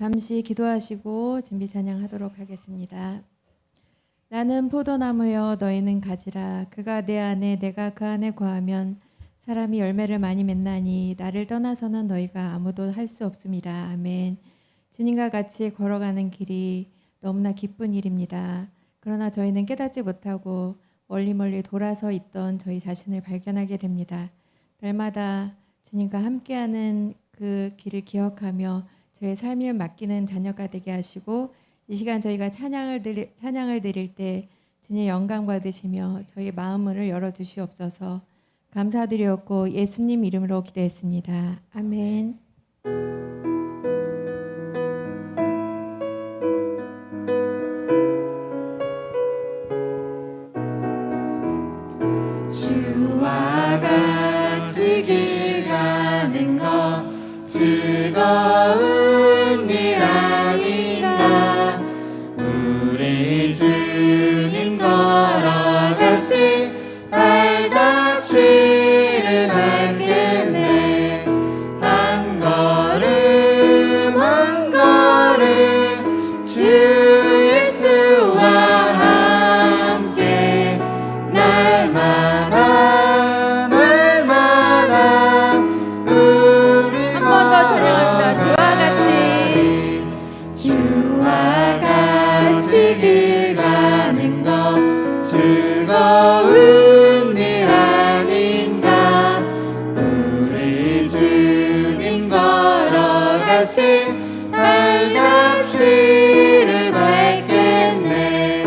잠시 기도하시고 준비 찬양하도록 하겠습니다. 나는 포도나무여 너희는 가지라. 그가 내 안에 내가 그 안에 거하면 사람이 열매를 많이 맺나니 나를 떠나서는 너희가 아무도 할 수 없음이라. 아멘. 주님과 같이 걸어가는 길이 너무나 기쁜 일입니다. 그러나 저희는 깨닫지 못하고 멀리 돌아서 있던 저희 자신을 발견하게 됩니다. 날마다 주님과 함께하는 그 길을 기억하며 저의 삶을 맡기는 자녀가 되게 하시고, 이 시간 저희가 찬양을 드릴 때 주님의 영광 받으시며 저희 마음을 열어주시옵소서. 감사드렸고 예수님 이름으로 기도했습니다. 아멘. 주와 같이 길 가는 것 즐거운 일 아닌가. 우리 주님 걸어가신 발자취를 밟겠네. 한 걸음 한 걸음 주 예수와 함께 날마다 날마다 우리 한 번 더 찬양합니다. 주와 같이 길 가는 것 즐거운 일 아닌가. 우리 주님 걸어가신 발자취를 밟겠네.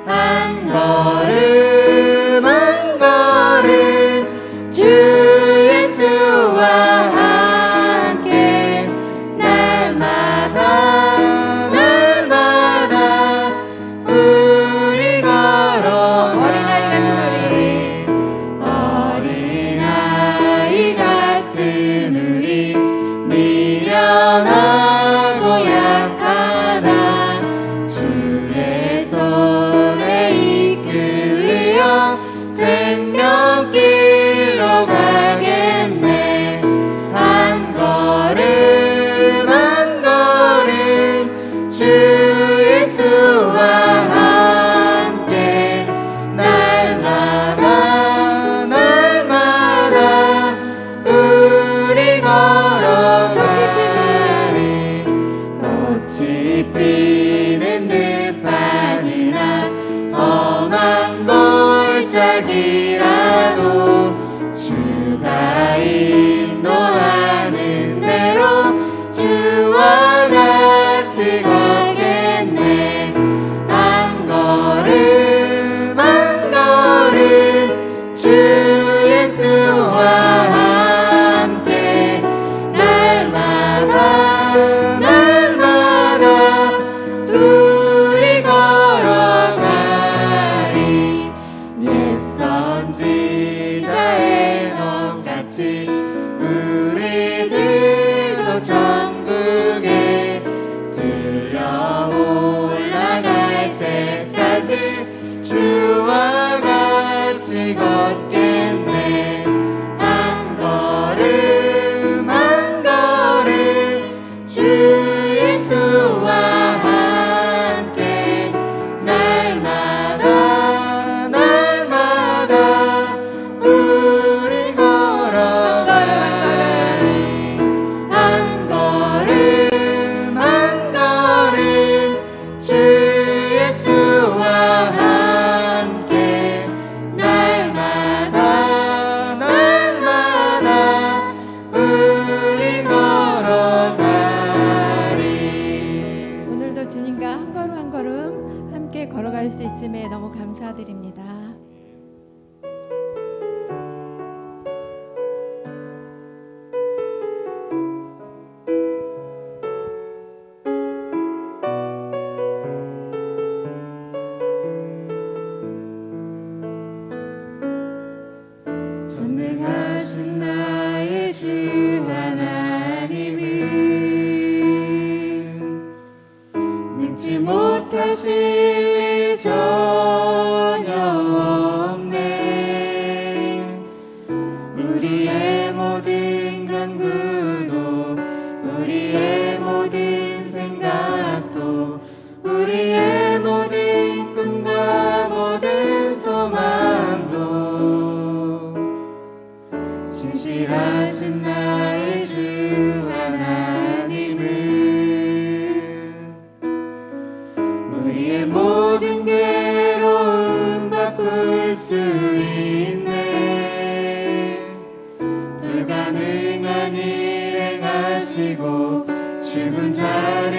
한 걸음 한 걸음 주 예수와 함께 날마다 날마다 우리 걸어 어린아이 같은 우리 미련하고 약하다. 주의 손에 이끌려 생명길로 가겠네. 한 걸음 한 걸음 주 예수와 함께 날마다 날마다 우리 걸어가리. 꽃이 피는 들판이나 험한 골짜기라도 주가 인도하는 대로 주와 같이 가겠네. 한 걸음 한 걸음 주 예수와 함께 날마다 날마다 둘이 걸어가리. 옛 선지자의 nom같이 우리들도 천국에 들려 올라갈 때까지 주와 같이 걷겠네. 한 걸음 한 걸음 주 예수와 함께 날마다 날마다 우리 걸어가리. 한 걸음 한 걸음 주 예수와 함께 날마다 날마다 우리 걸어가리. 오늘도 주님과 한 걸음 한 걸음 함께 걸어갈 수 있음에 너무 감사드립니다. 전능하신 나의 주 하나님은 능치 못하실 일 전혀 없네. 우리의 모든 간구도 우리의 모든 생각 죽은 자를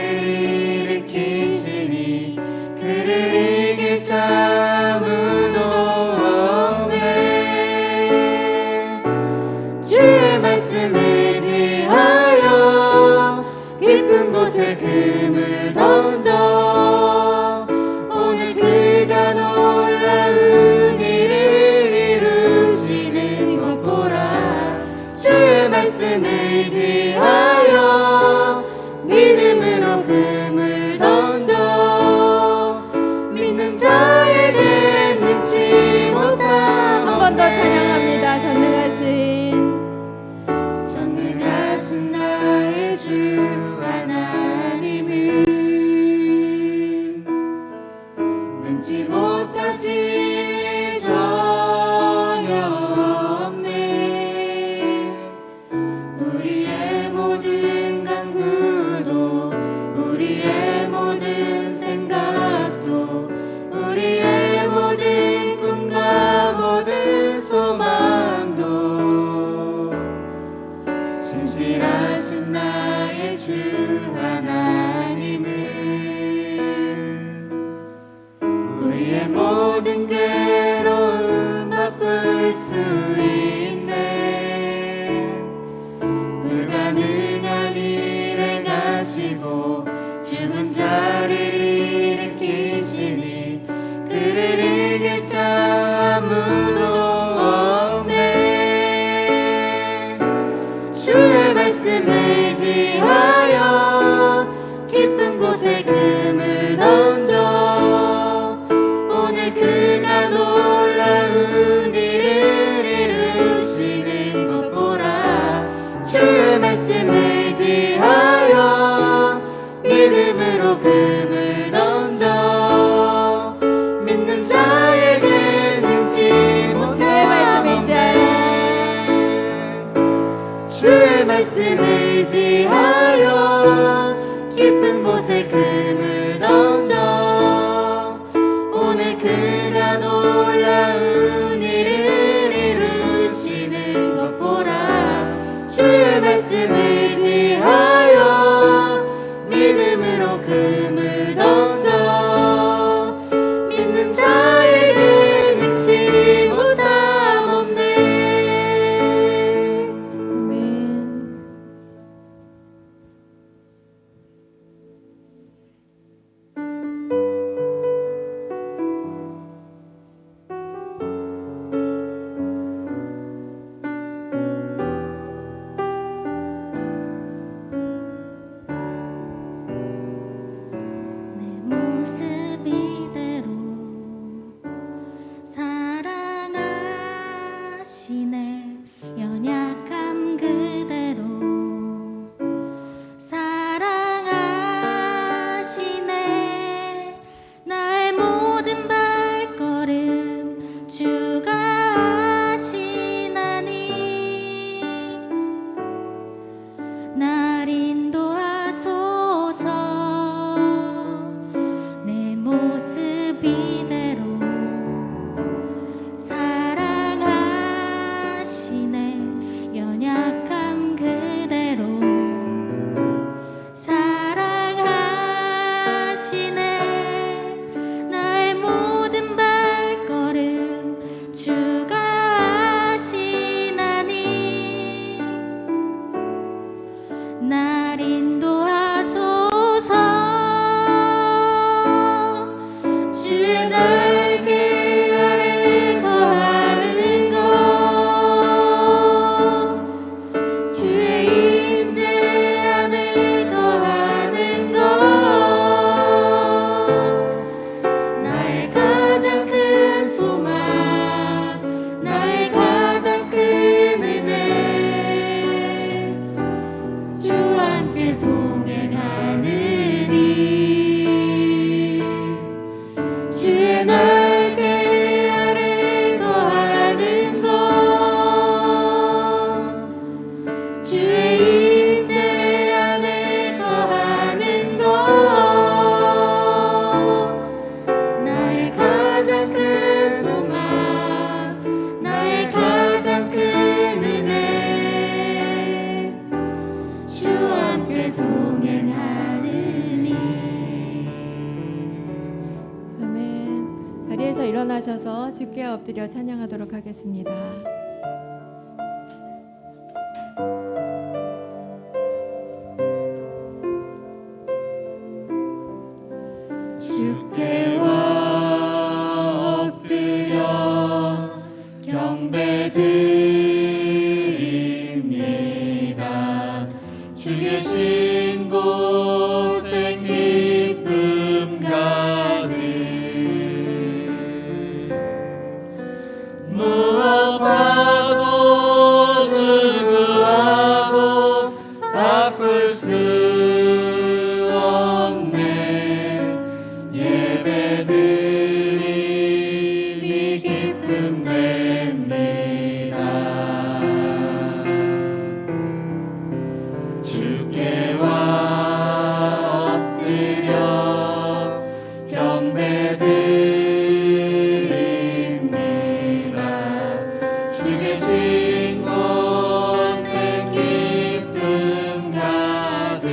일으키시니 그를 이길 자 아무도 없네. 주의 말씀 의지하여 깊은 곳에 금을 던져 오늘 그가 놀라운 일을 이루시는 것 보라. 주의 말씀 의지하여 믿음으로 금을 던져 믿는 자에게 능치 못함. 한 번 더 찬양합니다. 전능하신 나의 주 하나님은 능치 못하실 일 전혀 없네. 우리의 모든 간구도 우리의 모든 생각도 우리의 모든 꿈과 모든 소망도 신실하신 나의 주 하나님은 우리의 모든 괴로움 바꿀 수 있네. 불가능한 일 행하시고 죽은 자를 일으키시니 그를 이길 자 아무도 없네. 주의 말씀 의지하여 깊은 곳에 금을 던져 오늘 그가 놀라운 일을 이루시는 것 보라. 주의 말씀 의지하여 믿음으로 금을 던져 믿는 자에게 능치 못함 없네. 주의 말씀 의지하여 깊은 곳에 금을 던져 오늘 그가 놀라운 일을 이루시는 것 보라. 주의 말씀 의지하여 믿음으로 금을 던져 믿는 자에게 능치 못함 없네. 아멘. 일어나셔서 주께 엎드려 찬양하도록 하겠습니다. 주께와 엎드려 경배드립니다. 주 계신 곳에 기쁨 가득 무엇과도 누구와도 바꿀 수 없네. 예배드림이 기쁨 됩니다. 주께와 엎드려 경배드립니다. 주 계신 곳에 기쁨 가득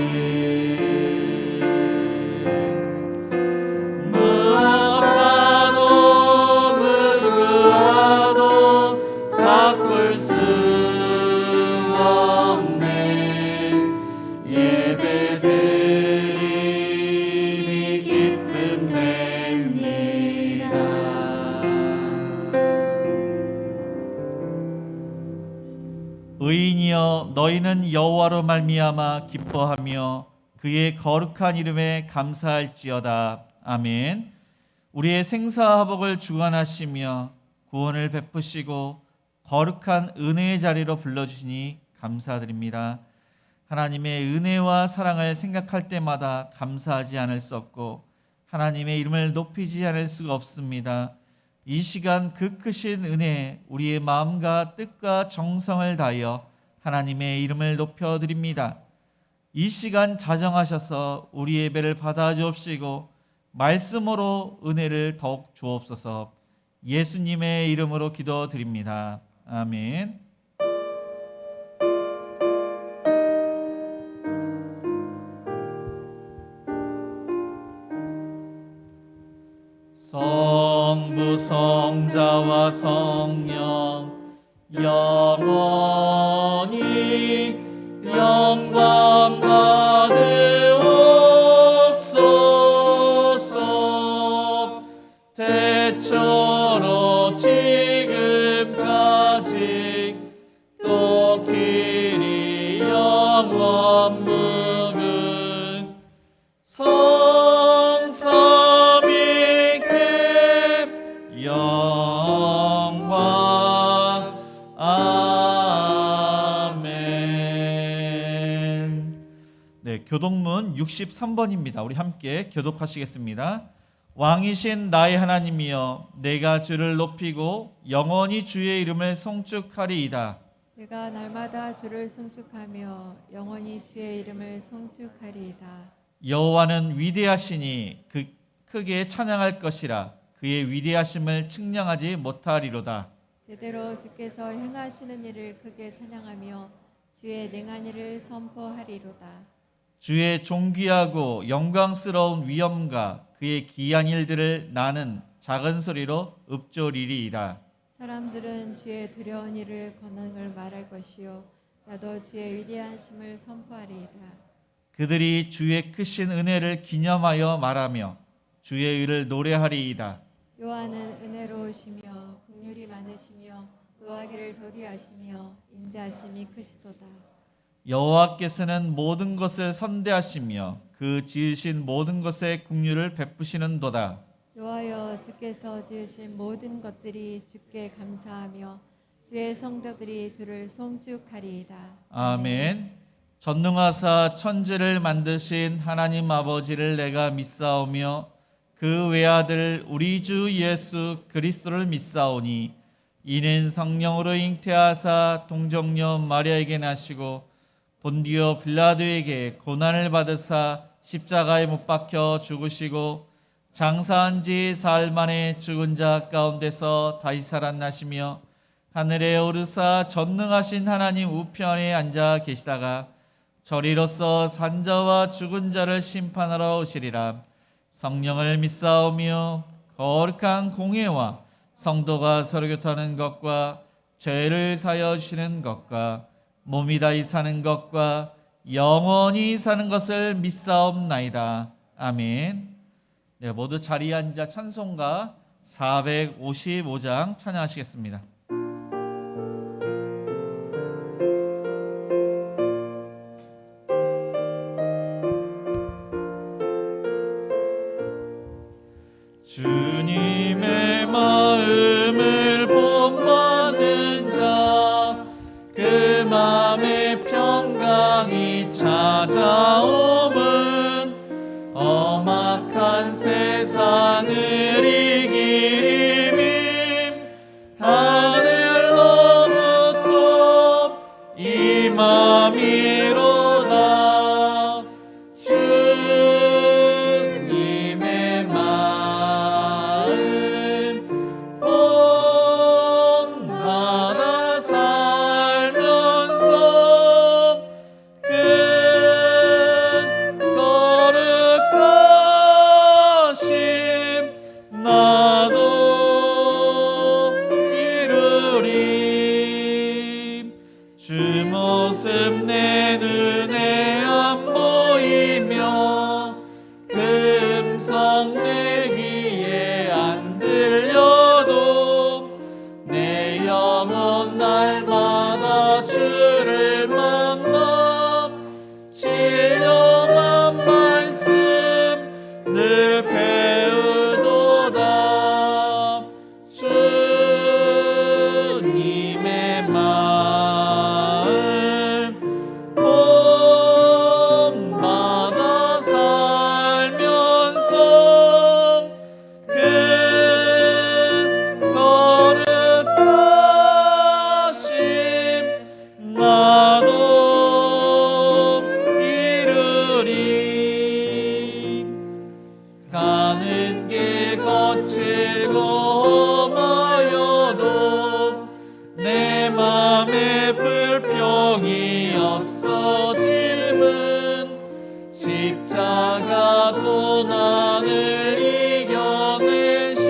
무엇과도 누구와도 바꿀 수 없네. 예배드림이 기쁨 됩니다. 의인이여 너희는 여호와로 말미암아 기뻐하며 그의 거룩한 이름에 감사할지어다. 아멘. 우리의 생사화복을 주관하시며 구원을 베푸시고 거룩한 은혜의 자리로 불러주시니 감사드립니다. 하나님의 은혜와 사랑을 생각할 때마다 감사하지 않을 수 없고 하나님의 이름을 높이지 않을 수가 없습니다. 이 시간 그 크신 은혜에 우리의 마음과 뜻과 정성을 다하여 하나님의 이름을 높여드립니다. 이 시간 자정하셔서 우리 예배를 받아 주옵시고 말씀으로 은혜를 더욱 주옵소서. 예수님의 이름으로 기도드립니다. 아멘. 성부 성자와 성령 영원히 영광 받으옵소서. 대처로 지금까지 또 길이 영원 무궁 성삼위급 영광. 아멘. 네, 교독문 63번입니다. 우리 함께 교독하시겠습니다. 왕이신 나의 하나님이여 내가 주를 높이고 영원히 주의 이름을 송축하리이다. 내가 날마다 주를 송축하며 영원히 주의 이름을 송축하리이다. 여호와는 위대하시니 그 크게 찬양할 것이라. 그의 위대하심을 측량하지 못하리로다. 제대로 주께서 행하시는 일을 크게 찬양하며 주의 능한 일을 선포하리로다. 주의 존귀하고 영광스러운 위엄과 그의 기이한 일들을 나는 작은 소리로 읊조리리이다. 사람들은 주의 두려운 일을 권능을 말할 것이요 나도 주의 위대하심을 선포하리이다. 그들이 주의 크신 은혜를 기념하여 말하며 주의 의를 노래하리이다. 여호와는 은혜로우시며 긍휼이 많으시며 노하기를 더디하시며 인자하심이 크시도다. 여호와께서는 모든 것을 선대하시며 그 지으신 모든 것에 긍휼을 베푸시는도다. 여호와여 주께서 지으신 모든 것들이 주께 감사하며 주의 성도들이 주를 송축하리이다. 아멘. 전능하사 천지를 만드신 하나님 아버지를 내가 믿사오며 그 외아들 우리 주 예수 그리스도를 믿사오니 이는 성령으로 잉태하사 동정녀 마리아에게 나시고 본디오 빌라도에게 고난을 받으사 십자가에 못 박혀 죽으시고 장사한 지 사흘 만에 죽은 자 가운데서 다시 살아나시며 하늘에 오르사 전능하신 하나님 우편에 앉아 계시다가 저리로서 산자와 죽은 자를 심판하러 오시리라. 성령을 믿사오며 거룩한 공예와 성도가 서로 교통하는 것과 죄를 사여 주시는 것과 몸이 다히 사는 것과 영원히 사는 것을 믿사옵나이다. 아멘. 네, 모두 자리에 앉아 찬송가 455장 찬양하시겠습니다. 주님의 마음을 본받는 자, 그 마음의 평강이 찾아옴은 엄악한 세상을 이길 힘임 하늘로부터 임함이로다. 주님의 마음 본받아 살면서 그 거룩하심 나도 이루리. 주 모습 내 눈에 안 보이며 그 음성 내 귀에 안 들려도 내 영혼 날마다 주를 만나 신령한 말씀 늘 배우도다. 주님의 마음 본받아 살면서 그 거룩하심 나도 이루리. 가는 길 거칠고 험하여도 내 맘에 불평이 없어짐은 십자가 고난을 이겨내신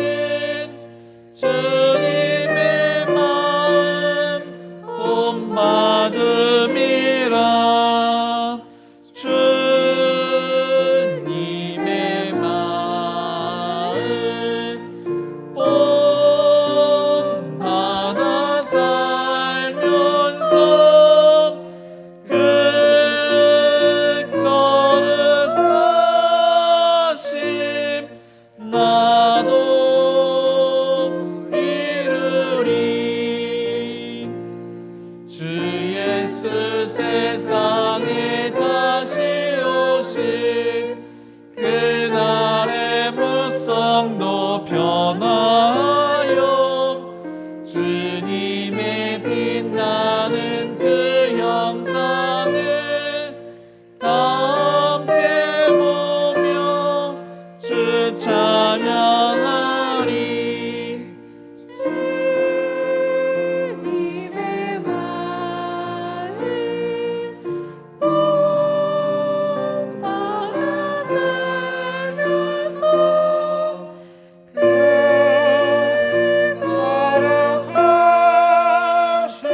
주님의 마음 본받음이라. 주님의 마음 본받아 살면서 그 거룩하심 나도 이루리. 주 예수 세상에 다시 오신 그날의 무성도 변화하여 주님의 빛나는 그 형상을 다 함께 보며 주 찬양하리. 주님의 마음 본받아 살면서 그 거룩하심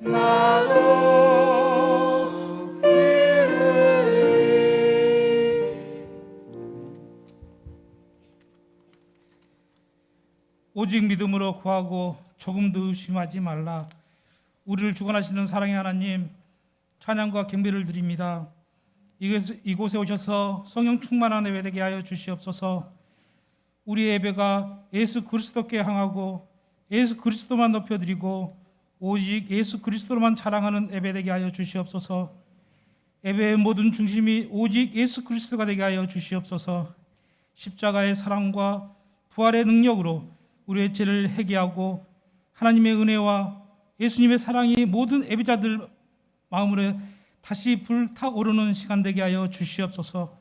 나도 이루리. 오직 믿음으로 구하고 조금도 의심하지 말라. 우리를 주관하시는 사랑의 하나님, 찬양과 경배를 드립니다. 이곳에 오셔서 성령 충만한 예배 되게 하여 주시옵소서. 우리의 예배가 예수 그리스도께 향하고 예수 그리스도만 높여드리고 오직 예수 그리스도로만 자랑하는 예배 되게 하여 주시옵소서. 예배의 모든 중심이 오직 예수 그리스도가 되게 하여 주시옵소서. 십자가의 사랑과 부활의 능력으로 우리의 죄를 회개하고 하나님의 은혜와 예수님의 사랑이 모든 예배자들 마음으로 다시 불타오르는 시간 되게 하여 주시옵소서.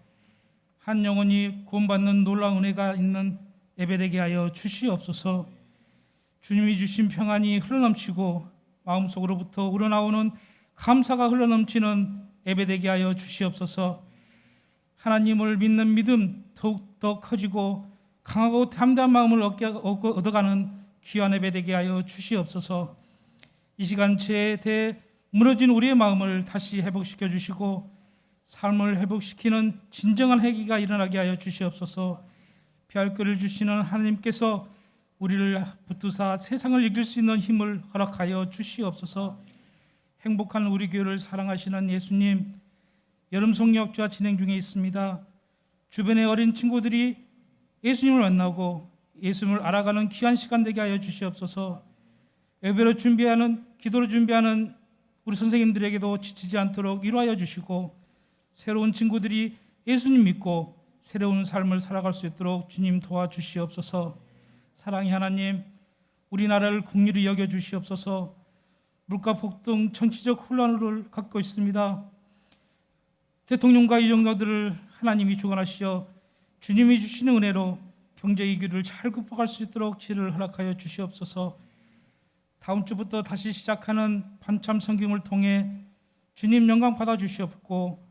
한 영혼이 구원받는 놀라운 은혜가 있는 예배 되게 하여 주시옵소서. 주님이 주신 평안이 흘러넘치고 마음속으로부터 우러나오는 감사가 흘러넘치는 예배 되게 하여 주시옵소서. 하나님을 믿는 믿음 더욱더 커지고 강하고 담대한 마음을 얻어가는 귀한 예배 되게 하여 주시옵소서. 이 시간 죄에 대해 무너진 우리의 마음을 다시 회복시켜 주시고 삶을 회복시키는 진정한 회개가 일어나게 하여 주시옵소서. 피할 끓을 주시는 하나님께서 우리를 붙드사 세상을 이길 수 있는 힘을 허락하여 주시옵소서. 행복한 우리 교회를 사랑하시는 예수님, 여름 성령학교가 진행 중에 있습니다. 주변의 어린 친구들이 예수님을 만나고 예수님을 알아가는 귀한 시간 되게 하여 주시옵소서. 예배로 준비하는, 기도로 준비하는 우리 선생님들에게도 지치지 않도록 위로하여 주시고 새로운 친구들이 예수님 믿고 새로운 삶을 살아갈 수 있도록 주님 도와주시옵소서. 사랑의 하나님, 우리나라를 긍휼히 여겨 주시옵소서. 물가 폭등, 정치적 혼란을 갖고 있습니다. 대통령과 이정자들을 하나님이 주관하시어 주님이 주시는 은혜로 경제 위기를 잘 극복할 수 있도록 지혜를 허락하여 주시옵소서. 다음 주부터 다시 시작하는 반참 성김을 통해 주님 영광 받아 주시옵고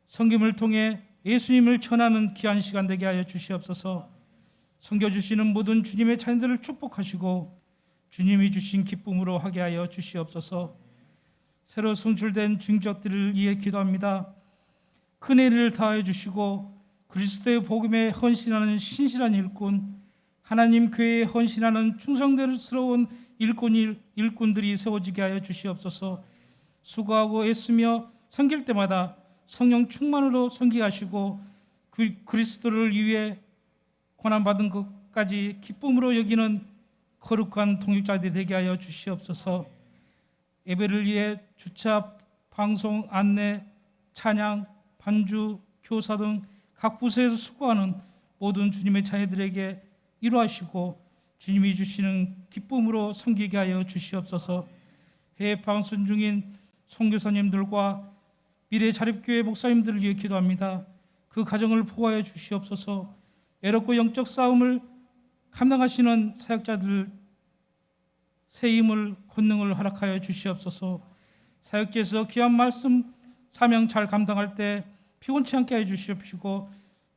성김을 통해 예수님을 전하는 귀한 시간 되게 하여 주시옵소서. 섬겨주시는 모든 주님의 자녀들을 축복하시고 주님이 주신 기쁨으로 하게 하여 주시옵소서. 새로 성출된 중직들을 위해 기도합니다. 큰 의를 다하여 주시고 그리스도의 복음에 헌신하는 신실한 일꾼, 하나님 교회에 헌신하는 충성스러운 일꾼들이 세워지게 하여 주시옵소서. 수고하고 애쓰며 섬길 때마다 성령 충만으로 섬기게 하시고 그리스도를 위해 고난받은 것까지 기쁨으로 여기는 거룩한 동역자들이 되게 하여 주시옵소서. 예배를 위해 주차, 방송, 안내, 찬양, 반주, 교사 등 각 부서에서 수고하는 모든 주님의 자녀들에게 위로하시고 주님이 주시는 기쁨으로 섬기게 하여 주시옵소서. 해외 방송 중인 선교사님들과 미래 자립교회 목사님들을 위해 기도합니다. 그 가정을 보호하여 주시옵소서. 애롭고 영적 싸움을 감당하시는 사역자들 새 힘을 권능을 허락하여 주시옵소서. 사역지에서 귀한 말씀 사명 잘 감당할 때 피곤치 않게 해 주시옵시고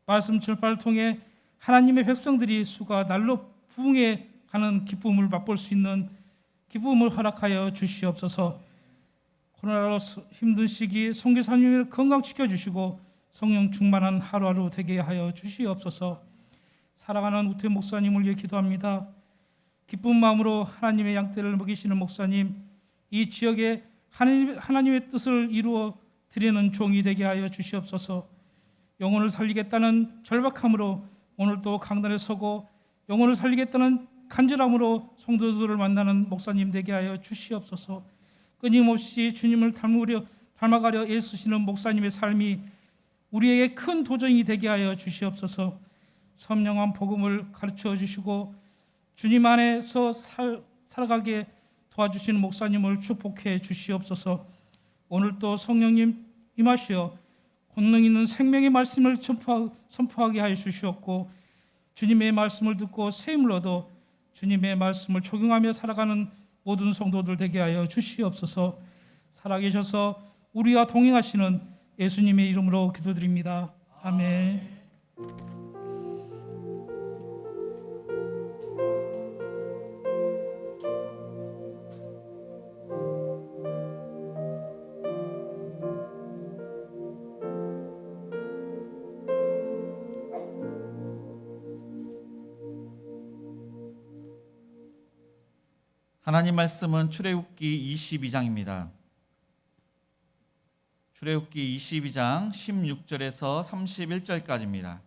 말씀 전파를 통해 하나님의 백성들이 수가 날로 부흥해 가는 기쁨을 맛볼 수 있는 기쁨을 허락하여 주시옵소서. 코로나로 힘든 시기 선교사님을 건강시켜 주시고 성령 충만한 하루하루 되게 하여 주시옵소서. 사랑하는 우태 목사님을 위해 기도합니다. 기쁜 마음으로 하나님의 양떼를 먹이시는 목사님, 이 지역에 하나님의 뜻을 이루어 드리는 종이 되게 하여 주시옵소서. 영혼을 살리겠다는 절박함으로 오늘도 강단에 서고 영혼을 살리겠다는 간절함으로 성도들을 만나는 목사님 되게 하여 주시옵소서. 끊임없이 주님을 닮아가려 애쓰시는 목사님의 삶이 우리에게 큰 도전이 되게 하여 주시옵소서. 선명한 복음을 가르쳐 주시고 주님 안에서 살아가게 도와주시는 목사님을 축복해 주시옵소서. 오늘도 성령님 임하시어 권능 있는 생명의 말씀을 선포하게 하여 주시옵고 주님의 말씀을 듣고 새 힘을 얻어 주님의 말씀을 적용하며 살아가는 모든 성도들 되게 하여 주시옵소서. 살아계셔서 우리와 동행하시는 예수님의 이름으로 기도드립니다. 아멘. 하나님 말씀은 출애굽기 22장입니다. 출애굽기 22장 16절에서 31절까지입니다.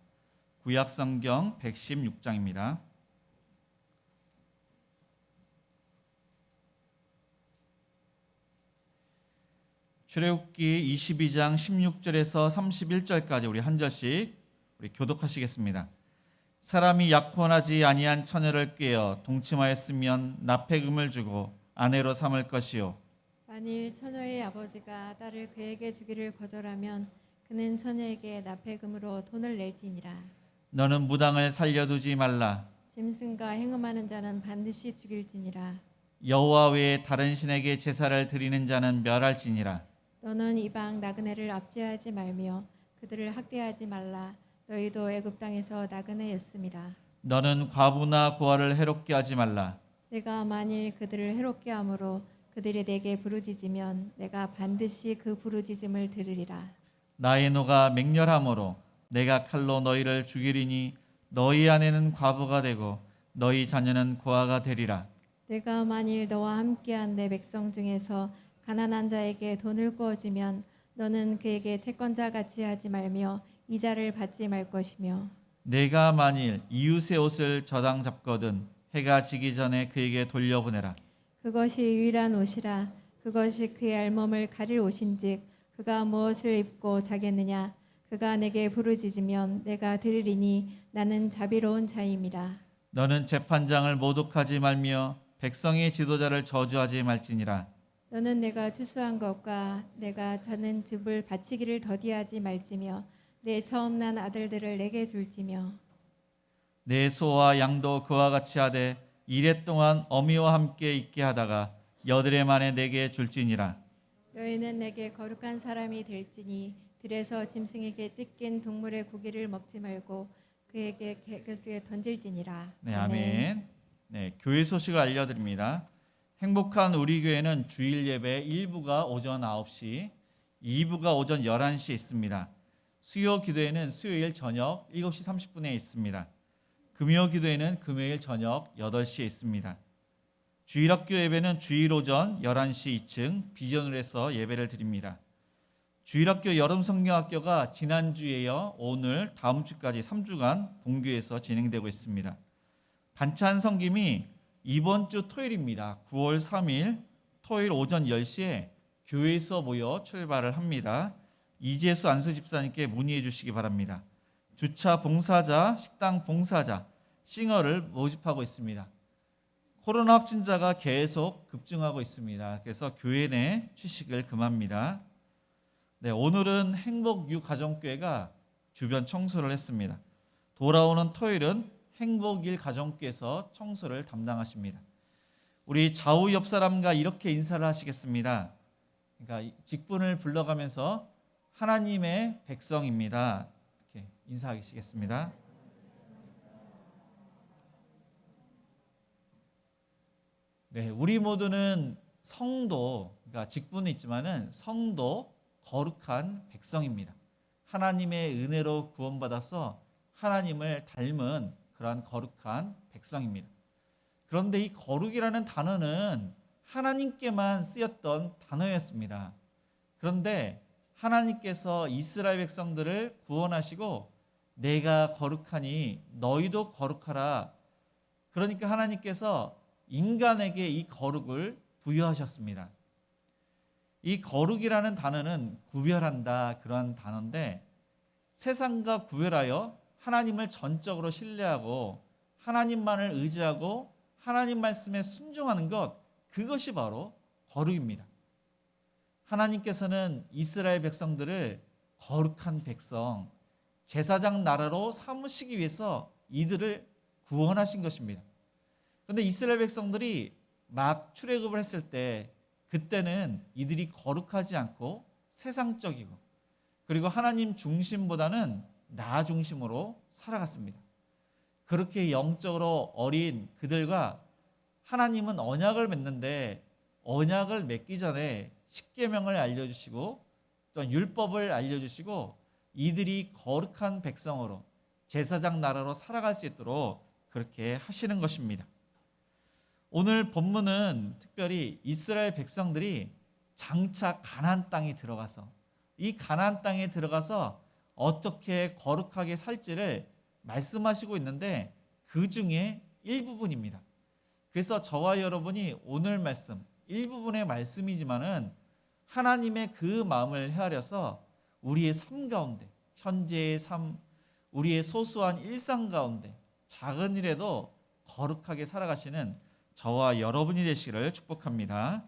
구약 성경 116장입니다. 출애굽기 22장 16절에서 31절까지 우리 한 절씩 우리 교독하시겠습니다. 사람이 약혼하지 아니한 처녀를 꾀어 동침하였으면 납폐금을 주고 아내로 삼을 것이요 만일 처녀의 아버지가 딸을 그에게 주기를 거절하면 그는 처녀에게 납폐금으로 돈을 낼지니라. 너는 무당을 살려두지 말라. 짐승과 행음하는 자는 반드시 죽일지니라. 여호와 외에 다른 신에게 제사를 드리는 자는 멸할지니라. 너는 이방 나그네를 압제하지 말며 그들을 학대하지 말라. 너희도 애굽 땅에서 나그네였음이라. 너는 과부나 고아를 해롭게 하지 말라. 내가 만일 그들을 해롭게 함으로 그들이 내게 부르짖으면 내가 반드시 그 부르짖음을 들으리라. 나의 노가 맹렬함으로 내가 칼로 너희를 죽이리니 너희 아내는 과부가 되고 너희 자녀는 고아가 되리라. 내가 만일 너와 함께한 내 백성 중에서 가난한 자에게 돈을 구워주면 너는 그에게 채권자 같이 하지 말며 이자를 받지 말 것이며 내가 만일 이웃의 옷을 저당 잡거든 해가 지기 전에 그에게 돌려보내라. 그것이 유일한 옷이라. 그것이 그의 알몸을 가릴 옷인즉 그가 무엇을 입고 자겠느냐. 그가 내게 부르짖으면 내가 들으리니 나는 자비로운 자임이라. 너는 재판장을 모독하지 말며 백성의 지도자를 저주하지 말지니라. 너는 내가 추수한 것과 내가 사는 집을 바치기를 더디하지 말지며 내 처음 난 아들들을 내게 줄지며 내 소와 양도 그와 같이 하되 이래 동안 어미와 함께 있게 하다가 여드레 만에 내게 줄지니라. 너희는 내게 거룩한 사람이 될지니 들에서 짐승에게 찢긴 동물의 고기를 먹지 말고 그에게 그것을 던질지니라. 네, 아멘. 네, 교회 소식을 알려드립니다. 행복한 우리 교회는 주일 예배 1부가 오전 9시, 2부가 오전 11시에 있습니다. 수요 기도회는 수요일 저녁 7시 30분에 있습니다. 금요 기도회는 금요일 저녁 8시에 있습니다. 주일학교 예배는 주일 오전 11시 2층 비전을 해서 예배를 드립니다. 주일학교 여름성경학교가 지난주에 이어 오늘 다음 주까지 3주간 본교에서 진행되고 있습니다. 반찬 섬김이 이번 주 토요일입니다. 9월 3일 토요일 오전 10시에 교회에서 모여 출발을 합니다. 이재수 안수 집사님께 문의해 주시기 바랍니다. 주차 봉사자, 식당 봉사자, 싱어를 모집하고 있습니다. 코로나 확진자가 계속 급증하고 있습니다. 그래서 교회 내 취식을 금합니다. 네, 오늘은 행복 유가정교회가 주변 청소를 했습니다. 돌아오는 토요일은 행복일 가정교회에서 청소를 담당하십니다. 우리 좌우 옆 사람과 이렇게 인사를 하시겠습니다. 그러니까 직분을 불러가면서 하나님의 백성입니다. 이렇게 인사하시겠습니다. 네, 우리 모두는 성도, 그러니까 직분은 있지만은 성도, 거룩한 백성입니다. 하나님의 은혜로 구원받아서 하나님을 닮은 그러한 거룩한 백성입니다. 그런데 이 거룩이라는 단어는 하나님께만 쓰였던 단어였습니다. 그런데 하나님께서 이스라엘 백성들을 구원하시고 내가 거룩하니 너희도 거룩하라. 그러니까 하나님께서 인간에게 이 거룩을 부여하셨습니다. 이 거룩이라는 단어는 구별한다 그런 단어인데 세상과 구별하여 하나님을 전적으로 신뢰하고 하나님만을 의지하고 하나님 말씀에 순종하는 것, 그것이 바로 거룩입니다. 하나님께서는 이스라엘 백성들을 거룩한 백성, 제사장 나라로 삼으시기 위해서 이들을 구원하신 것입니다. 그런데 이스라엘 백성들이 막 출애굽을 했을 때 그때는 이들이 거룩하지 않고 세상적이고 그리고 하나님 중심보다는 나 중심으로 살아갔습니다. 그렇게 영적으로 어린 그들과 하나님은 언약을 맺는데 언약을 맺기 전에 십계명을 알려주시고 또 율법을 알려주시고 이들이 거룩한 백성으로 제사장 나라로 살아갈 수 있도록 그렇게 하시는 것입니다. 오늘 본문은 특별히 이스라엘 백성들이 장차 가나안 땅에 들어가서 이 가나안 땅에 들어가서 어떻게 거룩하게 살지를 말씀하시고 있는데 그 중에 일부분입니다. 그래서 저와 여러분이 오늘 말씀 일부분의 말씀이지만은 하나님의 그 마음을 헤아려서 우리의 삶 가운데 현재의 삶, 우리의 소소한 일상 가운데 작은 일에도 거룩하게 살아가시는 저와 여러분이 되시기를 축복합니다.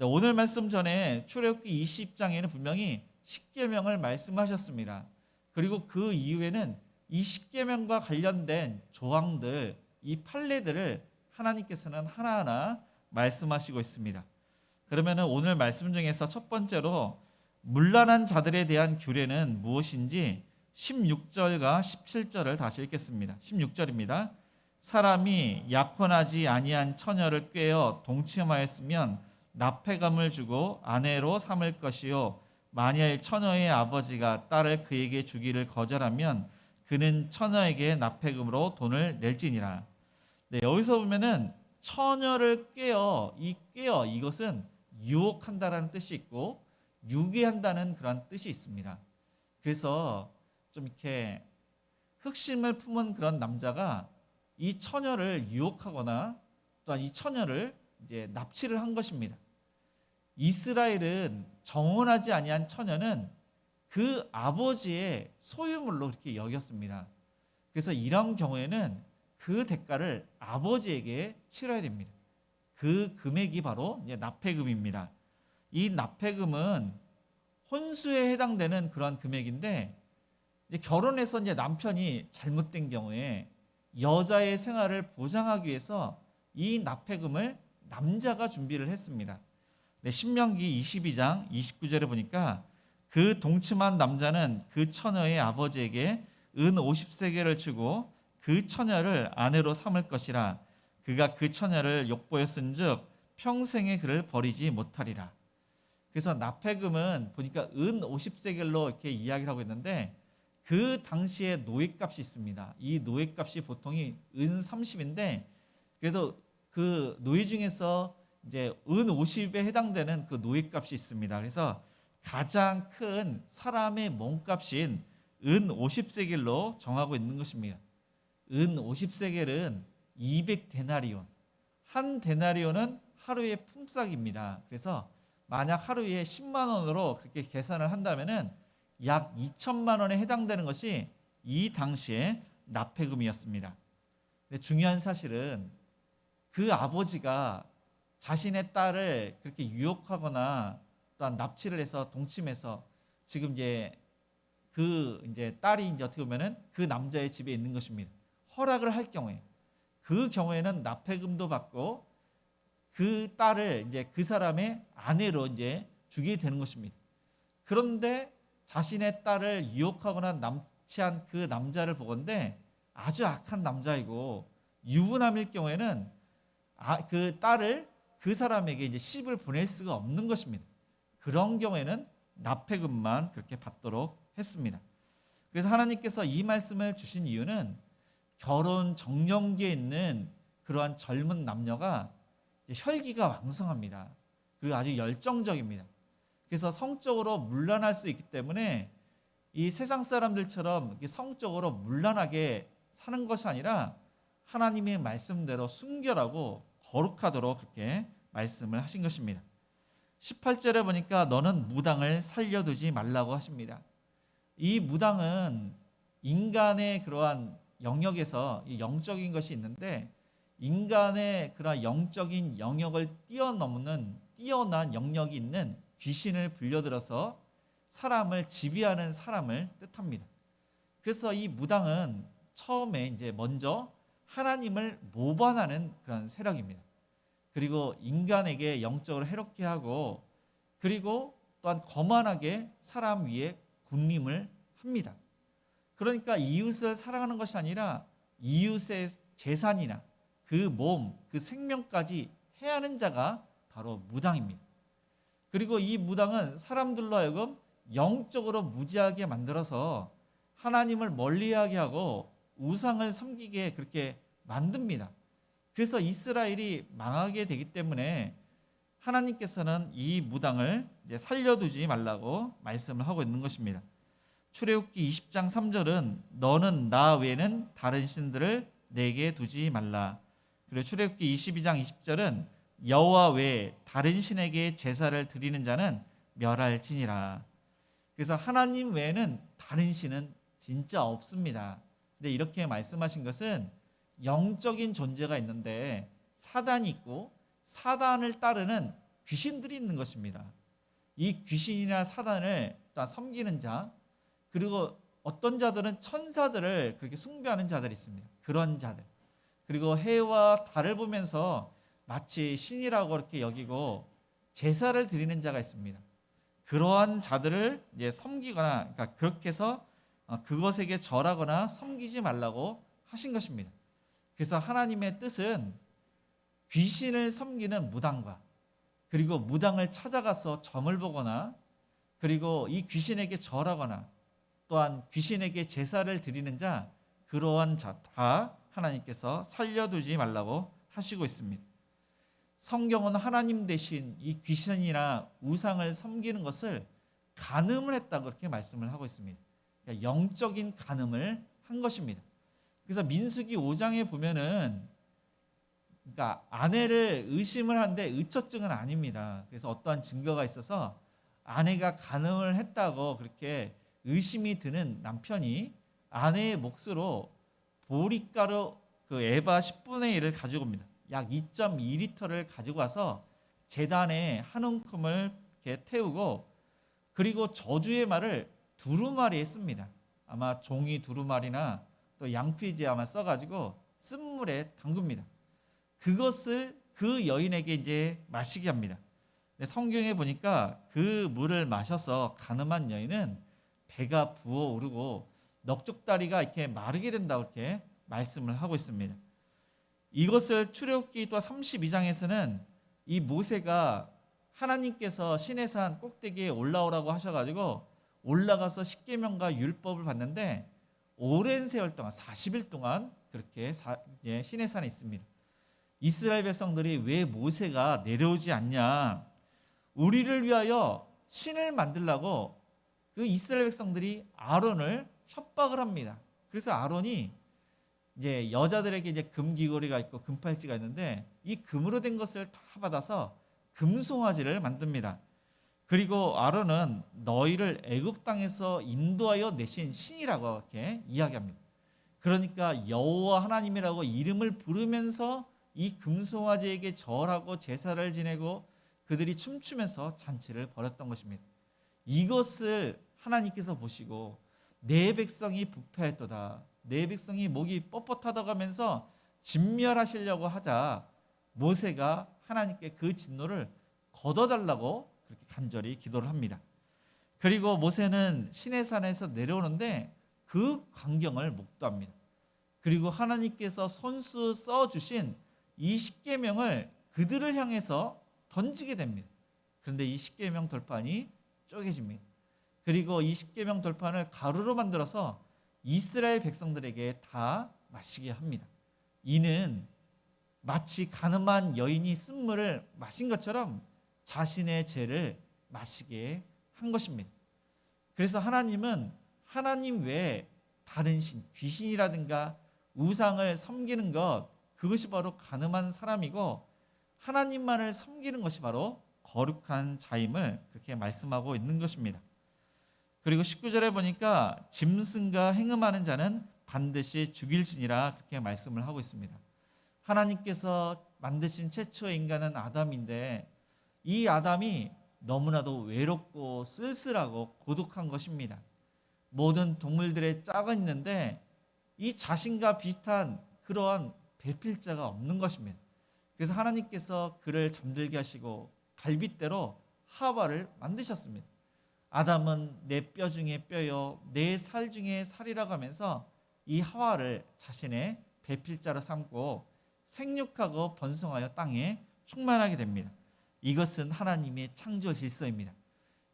오늘 말씀 전에 출애굽기 20장에는 분명히 십계명을 말씀하셨습니다. 그리고 그 이후에는 이 십계명과 관련된 조항들, 이 판례들을 하나님께서는 하나하나 말씀하시고 있습니다. 그러면 오늘 말씀 중에서 첫 번째로 문란한 자들에 대한 규례는 무엇인지 16절과 17절을 다시 읽겠습니다. 16절입니다. 사람이 약혼하지 아니한 처녀를 꾀어 동침하였으면 납폐감을 주고 아내로 삼을 것이요 만일 처녀의 아버지가 딸을 그에게 주기를 거절하면 그는 처녀에게 납폐금으로 돈을 낼지니라. 네, 여기서 보면은 처녀를 꾀어, 이 꾀어 이것은 유혹한다라는 뜻이 있고 유괴한다는 그런 뜻이 있습니다. 그래서 좀 이렇게 흑심을 품은 그런 남자가 이 처녀를 유혹하거나 또한 이 처녀를 이제 납치를 한 것입니다. 이스라엘은 정혼하지 아니한 처녀는 그 아버지의 소유물로 그렇게 여겼습니다. 그래서 이런 경우에는 그 대가를 아버지에게 치러야 됩니다. 그 금액이 바로 이제 납폐금입니다. 이 납폐금은 혼수에 해당되는 그런 금액인데 이제 결혼해서 이제 남편이 잘못된 경우에 여자의 생활을 보장하기 위해서 이 납폐금을 남자가 준비를 했습니다. 네, 신명기 22장 29절에 보니까 그 동침한 남자는 그 처녀의 아버지에게 은 50세겔을 주고 그 처녀를 아내로 삼을 것이라. 그가 그 처녀를 욕보였은즉 평생에 그를 버리지 못하리라. 그래서 납폐금은 보니까 은 50세겔로 이렇게 이야기를 하고 있는데 그 당시에 노예값이 있습니다. 이 노예값이 보통이 은 30인데 그래서 그 노예 중에서 이제 은 50에 해당되는 그 노예값이 있습니다. 그래서 가장 큰 사람의 몸값인 은 50세겔로 정하고 있는 것입니다. 은 50세겔은 200데나리온. 한 데나리온은 하루의 품삯입니다. 그래서 만약 하루에 10만 원으로 그렇게 계산을 한다면은 약 2천만 원에 해당되는 것이 이 당시의 납폐금이었습니다. 근데 중요한 사실은 그 아버지가 자신의 딸을 그렇게 유혹하거나 또한 납치를 해서 동침해서 지금 이제 그 이제 딸이 이제 어떻게 보면은 그 남자의 집에 있는 것입니다. 허락을 할 경우에 그 경우에는 납폐금도 받고 그 딸을 이제 그 사람의 아내로 이제 주게 되는 것입니다. 그런데 자신의 딸을 유혹하거나 납치한 그 남자를 보건대 아주 악한 남자이고 유부남일 경우에는 그 딸을 그 사람에게 이제 시집을 보낼 수가 없는 것입니다. 그런 경우에는 납폐금만 그렇게 받도록 했습니다. 그래서 하나님께서 이 말씀을 주신 이유는 결혼 정년기에 있는 그러한 젊은 남녀가 혈기가 왕성합니다. 그리고 아주 열정적입니다. 그래서 성적으로 문란할 수 있기 때문에 이 세상 사람들처럼 성적으로 문란하게 사는 것이 아니라 하나님의 말씀대로 순결하고 거룩하도록 그렇게 말씀을 하신 것입니다. 18절에 보니까 너는 무당을 살려두지 말라고 하십니다. 이 무당은 인간의 그러한 영역에서 영적인 것이 있는데 인간의 그러한 영적인 영역을 뛰어넘는 뛰어난 영역이 있는 귀신을 불려들어서 사람을 지배하는 사람을 뜻합니다. 그래서 이 무당은 처음에 이제 먼저 하나님을 모반하는 그런 세력입니다. 그리고 인간에게 영적으로 해롭게 하고 그리고 또한 거만하게 사람 위에 군림을 합니다. 그러니까 이웃을 사랑하는 것이 아니라 이웃의 재산이나 그 몸, 그 생명까지 해하는 자가 바로 무당입니다. 그리고 이 무당은 사람들로 하여금 영적으로 무지하게 만들어서 하나님을 멀리하게 하고 우상을 섬기게 그렇게 만듭니다. 그래서 이스라엘이 망하게 되기 때문에 하나님께서는 이 무당을 이제 살려두지 말라고 말씀을 하고 있는 것입니다. 출애굽기 20장 3절은 너는 나 외에는 다른 신들을 내게 두지 말라. 그리고 출애굽기 22장 20절은 여호와 외에 다른 신에게 제사를 드리는 자는 멸할지니라. 그래서 하나님 외에는 다른 신은 진짜 없습니다. 근데 이렇게 말씀하신 것은 영적인 존재가 있는데 사단이 있고 사단을 따르는 귀신들이 있는 것입니다. 이 귀신이나 사단을 또 섬기는 자 그리고 어떤 자들은 천사들을 그렇게 숭배하는 자들이 있습니다. 그런 자들 그리고 해와 달을 보면서 마치 신이라고 그렇게 여기고 제사를 드리는 자가 있습니다. 그러한 자들을 이제 섬기거나 그러니까 그렇게 해서 그것에게 절하거나 섬기지 말라고 하신 것입니다. 그래서 하나님의 뜻은 귀신을 섬기는 무당과 그리고 무당을 찾아가서 점을 보거나 그리고 이 귀신에게 절하거나 또한 귀신에게 제사를 드리는 자 그러한 자 다 하나님께서 살려두지 말라고 하시고 있습니다. 성경은 하나님 대신 이 귀신이나 우상을 섬기는 것을 간음을 했다고 그렇게 말씀을 하고 있습니다. 그러니까 영적인 간음을 한 것입니다. 그래서 민수기 5장에 보면은 그러니까 아내를 의심을 하는데 의처증은 아닙니다. 그래서 어떠한 증거가 있어서 아내가 간음을 했다고 그렇게 의심이 드는 남편이 아내의 몫으로 보리가루 그 에바 10분의 1을 가지고 옵니다. 약 2.2리터를 가지고 와서 제단에 한 움큼을 이렇게 태우고 그리고 저주의 말을 두루마리에 씁니다. 아마 종이 두루마리나 또 양피지 아마 써가지고 쓴물에 담급니다. 그것을 그 여인에게 이제 마시게 합니다. 근데 성경에 보니까 그 물을 마셔서 간음한 여인은 배가 부어오르고 넉적다리가 이렇게 마르게 된다고 이렇게 말씀을 하고 있습니다. 이것을 출애굽기 또 32장에서는 이 모세가 하나님께서 시내산 꼭대기에 올라오라고 하셔가지고 올라가서 십계명과 율법을 받는데 오랜 세월 동안 40일 동안 그렇게 시내산에 있습니다. 이스라엘 백성들이 왜 모세가 내려오지 않냐? 우리를 위하여 신을 만들라고 그 이스라엘 백성들이 아론을 협박을 합니다. 그래서 아론이 이제 여자들에게 이제 금귀걸이가 있고 금팔찌가 있는데 이 금으로 된 것을 다 받아서 금송아지를 만듭니다. 그리고 아론은 너희를 애굽 땅에서 인도하여 내신 신이라고 이렇게 이야기합니다. 그러니까 여호와 하나님이라고 이름을 부르면서 이 금송아지에게 절하고 제사를 지내고 그들이 춤추면서 잔치를 벌였던 것입니다. 이것을 하나님께서 보시고 내 백성이 부패했도다. 내 백성이 목이 뻣뻣하다고 하면서 진멸하시려고 하자 모세가 하나님께 그 진노를 걷어달라고 그렇게 간절히 기도를 합니다. 그리고 모세는 시내산에서 내려오는데 그 광경을 목도합니다. 그리고 하나님께서 손수 써주신 이 십계명을 그들을 향해서 던지게 됩니다. 그런데 이 십계명 돌판이 쪼개집니다. 그리고 이 십계명 돌판을 가루로 만들어서 이스라엘 백성들에게 다 마시게 합니다. 이는 마치 가늠한 여인이 쓴물을 마신 것처럼 자신의 죄를 마시게 한 것입니다. 그래서 하나님은 하나님 외에 다른 신, 귀신이라든가 우상을 섬기는 것, 그것이 바로 가늠한 사람이고 하나님만을 섬기는 것이 바로 거룩한 자임을 그렇게 말씀하고 있는 것입니다. 그리고 19절에 보니까 짐승과 행음하는 자는 반드시 죽일지니라 그렇게 말씀을 하고 있습니다. 하나님께서 만드신 최초의 인간은 아담인데 이 아담이 너무나도 외롭고 쓸쓸하고 고독한 것입니다. 모든 동물들의 짝은 있는데 이 자신과 비슷한 그러한 배필자가 없는 것입니다. 그래서 하나님께서 그를 잠들게 하시고 갈빗대로 하와를 만드셨습니다. 아담은 내 뼈 중에 뼈요 내 살 중에 살이라고 하면서 이 하와를 자신의 배필자로 삼고 생육하고 번성하여 땅에 충만하게 됩니다. 이것은 하나님의 창조 질서입니다.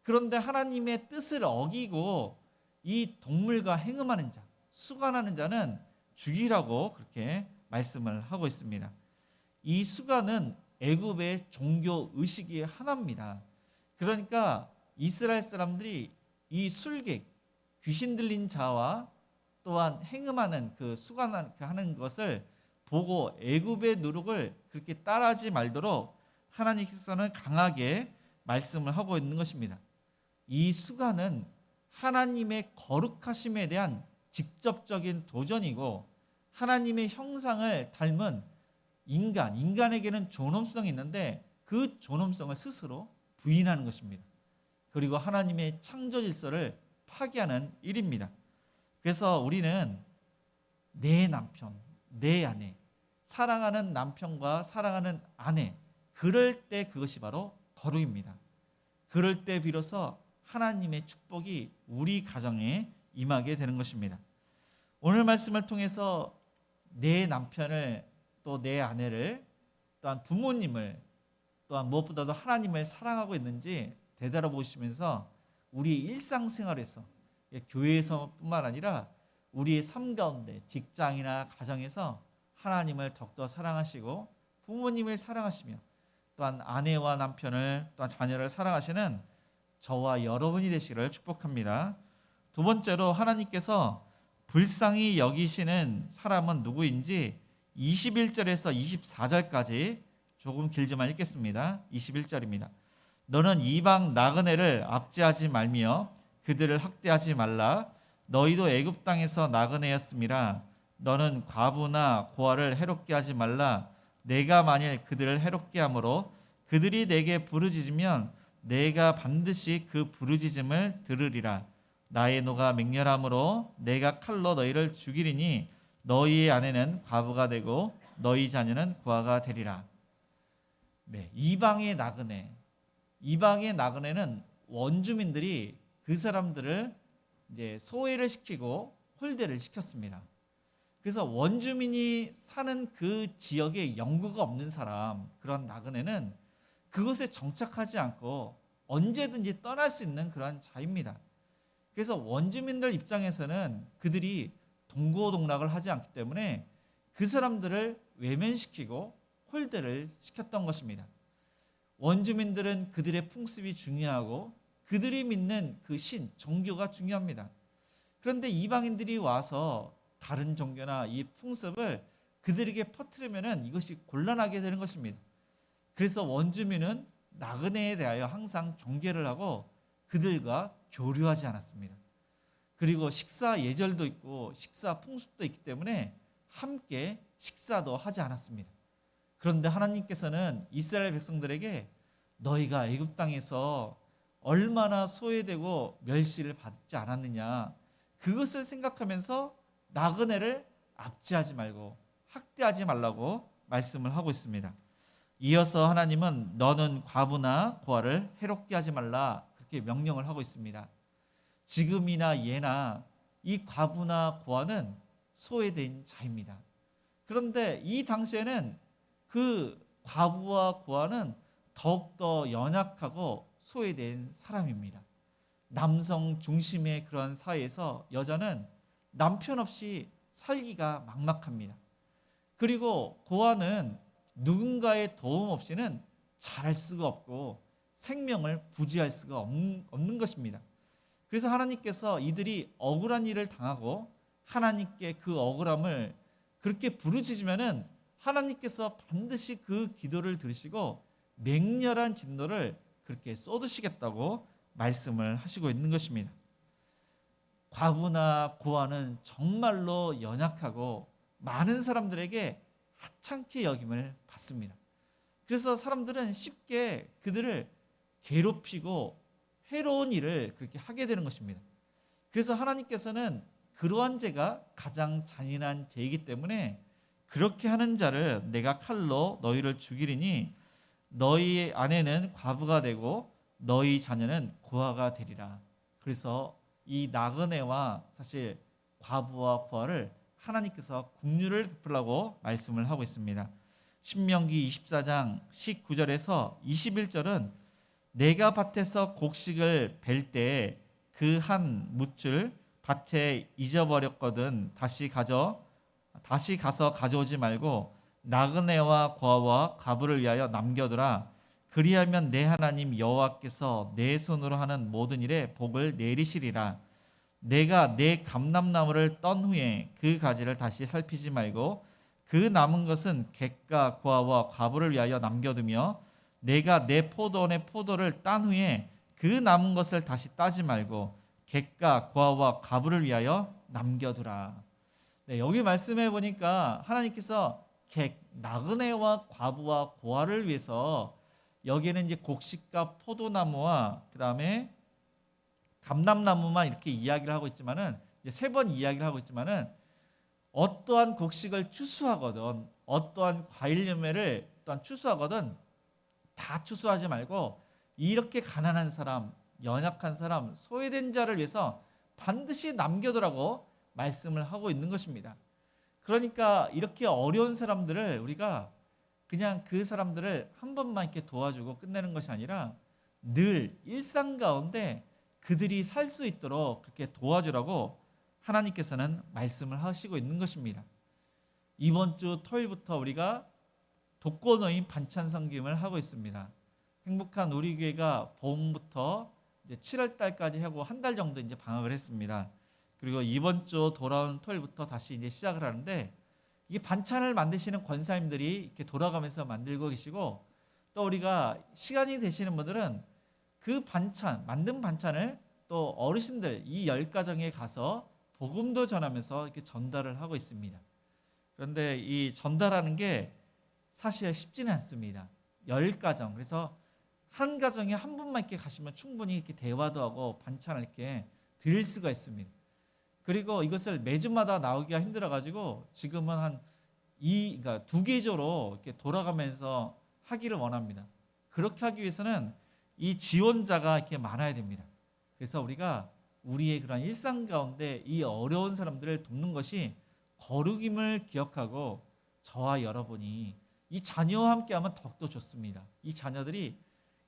그런데 하나님의 뜻을 어기고 이 동물과 행음하는 자, 수간하는 자는 죽이라고 그렇게 말씀을 하고 있습니다. 이 수간은 애굽의 종교 의식의 하나입니다. 그러니까 이스라엘 사람들이 이 술객, 귀신 들린 자와 또한 행음하는 그 수간하는 것을 보고 애굽의 누룩을 그렇게 따라하지 말도록 하나님께서는 강하게 말씀을 하고 있는 것입니다. 이 수간은 하나님의 거룩하심에 대한 직접적인 도전이고 하나님의 형상을 닮은 인간에게는 존엄성이 있는데 그 존엄성을 스스로 부인하는 것입니다. 그리고 하나님의 창조 질서를 파괴하는 일입니다. 그래서 우리는 내 남편, 내 아내, 사랑하는 남편과 사랑하는 아내, 그럴 때 그것이 바로 거룩입니다. 그럴 때 비로소 하나님의 축복이 우리 가정에 임하게 되는 것입니다. 오늘 말씀을 통해서 내 남편을 또 내 아내를 또한 부모님을 또한 무엇보다도 하나님을 사랑하고 있는지 되돌아보시면서 우리 일상생활에서 교회에서뿐만 아니라 우리의 삶 가운데 직장이나 가정에서 하나님을 더욱더 사랑하시고 부모님을 사랑하시며 또한 아내와 남편을 또한 자녀를 사랑하시는 저와 여러분이 되시기를 축복합니다. 두 번째로 하나님께서 불쌍히 여기시는 사람은 누구인지 21절에서 24절까지 조금 길지만 읽겠습니다. 21절입니다. 너는 이방 나그네를 압제하지 말며 그들을 학대하지 말라. 너희도 애굽 땅에서 나그네였음이라. 너는 과부나 고아를 해롭게 하지 말라. 내가 만일 그들을 해롭게 함으로 그들이 내게 부르짖으면 내가 반드시 그 부르짖음을 들으리라. 나의 노가 맹렬함으로 내가 칼로 너희를 죽이리니 너희의 아내는 과부가 되고 너희 자녀는 고아가 되리라. 네, 이방의 나그네는 원주민들이 그 사람들을 이제 소외를 시키고 홀대를 시켰습니다. 그래서 원주민이 사는 그 지역에 연고가 없는 사람, 그런 나그네는 그곳에 정착하지 않고 언제든지 떠날 수 있는 그런 자입니다. 그래서 원주민들 입장에서는 그들이 동고동락을 하지 않기 때문에 그 사람들을 외면시키고 홀대를 시켰던 것입니다. 원주민들은 그들의 풍습이 중요하고 그들이 믿는 그 신, 종교가 중요합니다. 그런데 이방인들이 와서 다른 종교나 이 풍습을 그들에게 퍼뜨리면 이것이 곤란하게 되는 것입니다. 그래서 원주민은 나그네에 대하여 항상 경계를 하고 그들과 교류하지 않았습니다. 그리고 식사 예절도 있고 식사 풍습도 있기 때문에 함께 식사도 하지 않았습니다. 그런데 하나님께서는 이스라엘 백성들에게 너희가 애굽 땅에서 얼마나 소외되고 멸시를 받지 않았느냐, 그것을 생각하면서 나그네를 압제하지 말고 학대하지 말라고 말씀을 하고 있습니다. 이어서 하나님은 너는 과부나 고아를 해롭게 하지 말라, 그렇게 명령을 하고 있습니다. 지금이나 예나 이 과부나 고아는 소외된 자입니다. 그런데 이 당시에는 그 과부와 고아는 더욱더 연약하고 소외된 사람입니다. 남성 중심의 그런 사회에서 여자는 남편 없이 살기가 막막합니다. 그리고 고아는 누군가의 도움 없이는 자랄 수가 없고 생명을 부지할 수가 없는 것입니다. 그래서 하나님께서 이들이 억울한 일을 당하고 하나님께 그 억울함을 그렇게 부르짖으면은 하나님께서 반드시 그 기도를 들으시고 맹렬한 진노를 그렇게 쏟으시겠다고 말씀을 하시고 있는 것입니다. 과부나 고아는 정말로 연약하고 많은 사람들에게 하찮게 여김을 받습니다. 그래서 사람들은 쉽게 그들을 괴롭히고 해로운 일을 그렇게 하게 되는 것입니다. 그래서 하나님께서는 그러한 죄가 가장 잔인한 죄이기 때문에 그렇게 하는 자를 내가 칼로 너희를 죽이리니 너희 아내는 과부가 되고 너희 자녀는 고아가 되리라. 그래서 이 나그네와 사실 과부와 고아를 하나님께서 긍휼을 베풀라고 말씀을 하고 있습니다. 신명기 24장 19절에서 21절은 내가 밭에서 곡식을 벨 때 그 한 뭇을 밭에 잊어버렸거든 다시 가서 가져오지 말고 나그네와 고아와 과부를 위하여 남겨두라. 그리하면 내 하나님 여호와께서 내 손으로 하는 모든 일에 복을 내리시리라. 내가 내 감람나무를 떤 후에 그 가지를 다시 살피지 말고 그 남은 것은 객과 고아와 과부를 위하여 남겨두며 내가 내 포도원의 포도를 딴 후에 그 남은 것을 다시 따지 말고 객과 고아와 과부를 위하여 남겨두라. 네, 여기 말씀해 보니까 하나님께서 객, 나그네와 과부와 고아를 위해서 여기에는 이제 곡식과 포도나무와 그 다음에 감람나무만 이렇게 이야기를 하고 있지만은 세 번 이야기를 하고 있지만은 어떠한 곡식을 추수하거든 어떠한 과일 열매를 또한 추수하거든 다 추수하지 말고 이렇게 가난한 사람, 연약한 사람, 소외된 자를 위해서 반드시 남겨두라고 말씀을 하고 있는 것입니다. 그러니까 이렇게 어려운 사람들을 우리가 그냥 그 사람들을 한 번만 이렇게 도와주고 끝내는 것이 아니라 늘 일상 가운데 그들이 살 수 있도록 그렇게 도와주라고 하나님께서는 말씀을 하시고 있는 것입니다. 이번 주 토요일부터 우리가 독거노인 반찬 섬김을 하고 있습니다. 행복한 우리 교회가 봄부터 이제 7월 달까지 하고 한 달 정도 이제 방학을 했습니다. 그리고 이번 주 돌아온 토요일부터 다시 이제 시작을 하는데, 이게 반찬을 만드시는 권사님들이 이렇게 돌아가면서 만들고 계시고, 또 우리가 시간이 되시는 분들은 그 반찬, 만든 반찬을 또 어르신들 이 10가정에 가서 복음도 전하면서 이렇게 전달을 하고 있습니다. 그런데 이 전달하는 게 사실 쉽지는 않습니다. 10가정. 그래서 한 가정에 한 분만 이렇게 가시면 충분히 이렇게 대화도 하고 반찬을 이렇게 드릴 수가 있습니다. 그리고 이것을 매주마다 나오기가 힘들어가지고 지금은 그러니까 2계조로 이렇게 돌아가면서 하기를 원합니다. 그렇게 하기 위해서는 이 지원자가 이렇게 많아야 됩니다. 그래서 우리가 우리의 그런 일상 가운데 이 어려운 사람들을 돕는 것이 거룩임을 기억하고, 저와 여러분이 이 자녀와 함께하면 더욱더 좋습니다. 이 자녀들이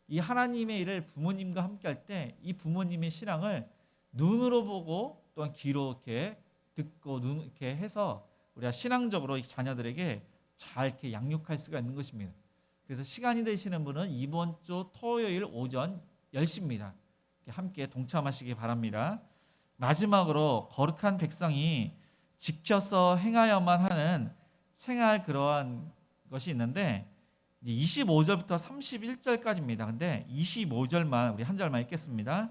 이 하나님의 일을 부모님과 함께할 때 이 부모님의 신앙을 눈으로 보고 또한 귀로 이렇게 듣고 이렇게 해서 우리가 신앙적으로 이 자녀들에게 잘 이렇게 양육할 수가 있는 것입니다. 그래서 시간이 되시는 분은 이번 주 토요일 오전 10시입니다. 함께 동참하시기 바랍니다. 마지막으로 거룩한 백성이 지켜서 행하여만 하는 생활 그러한 것이 있는데, 25절부터 31절까지입니다. 근데 25절만 우리 한 절만 읽겠습니다.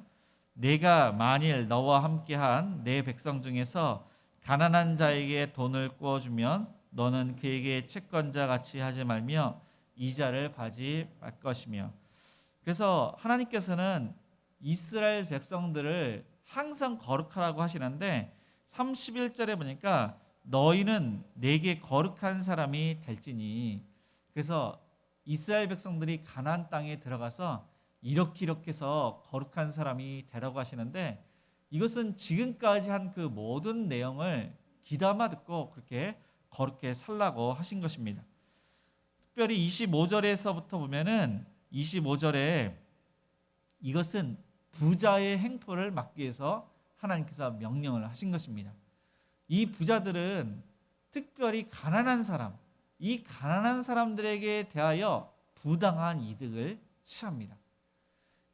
내가 만일 너와 함께한 내 백성 중에서 가난한 자에게 돈을 구워주면 너는 그에게 채권자 같이 하지 말며 이자를 받지 말 것이며. 그래서 하나님께서는 이스라엘 백성들을 항상 거룩하라고 하시는데 31절에 보니까 너희는 내게 거룩한 사람이 될지니. 그래서 이스라엘 백성들이 가나안 땅에 들어가서 이렇게 해서 거룩한 사람이 되라고 하시는데, 이것은 지금까지 한 그 모든 내용을 귀담아 듣고 그렇게 거룩하게 살라고 하신 것입니다. 특별히 25절에서부터 보면은 25절에 이것은 부자의 행포를 막기 위해서 하나님께서 명령을 하신 것입니다. 이 부자들은 특별히 가난한 사람, 이 가난한 사람들에게 대하여 부당한 이득을 취합니다.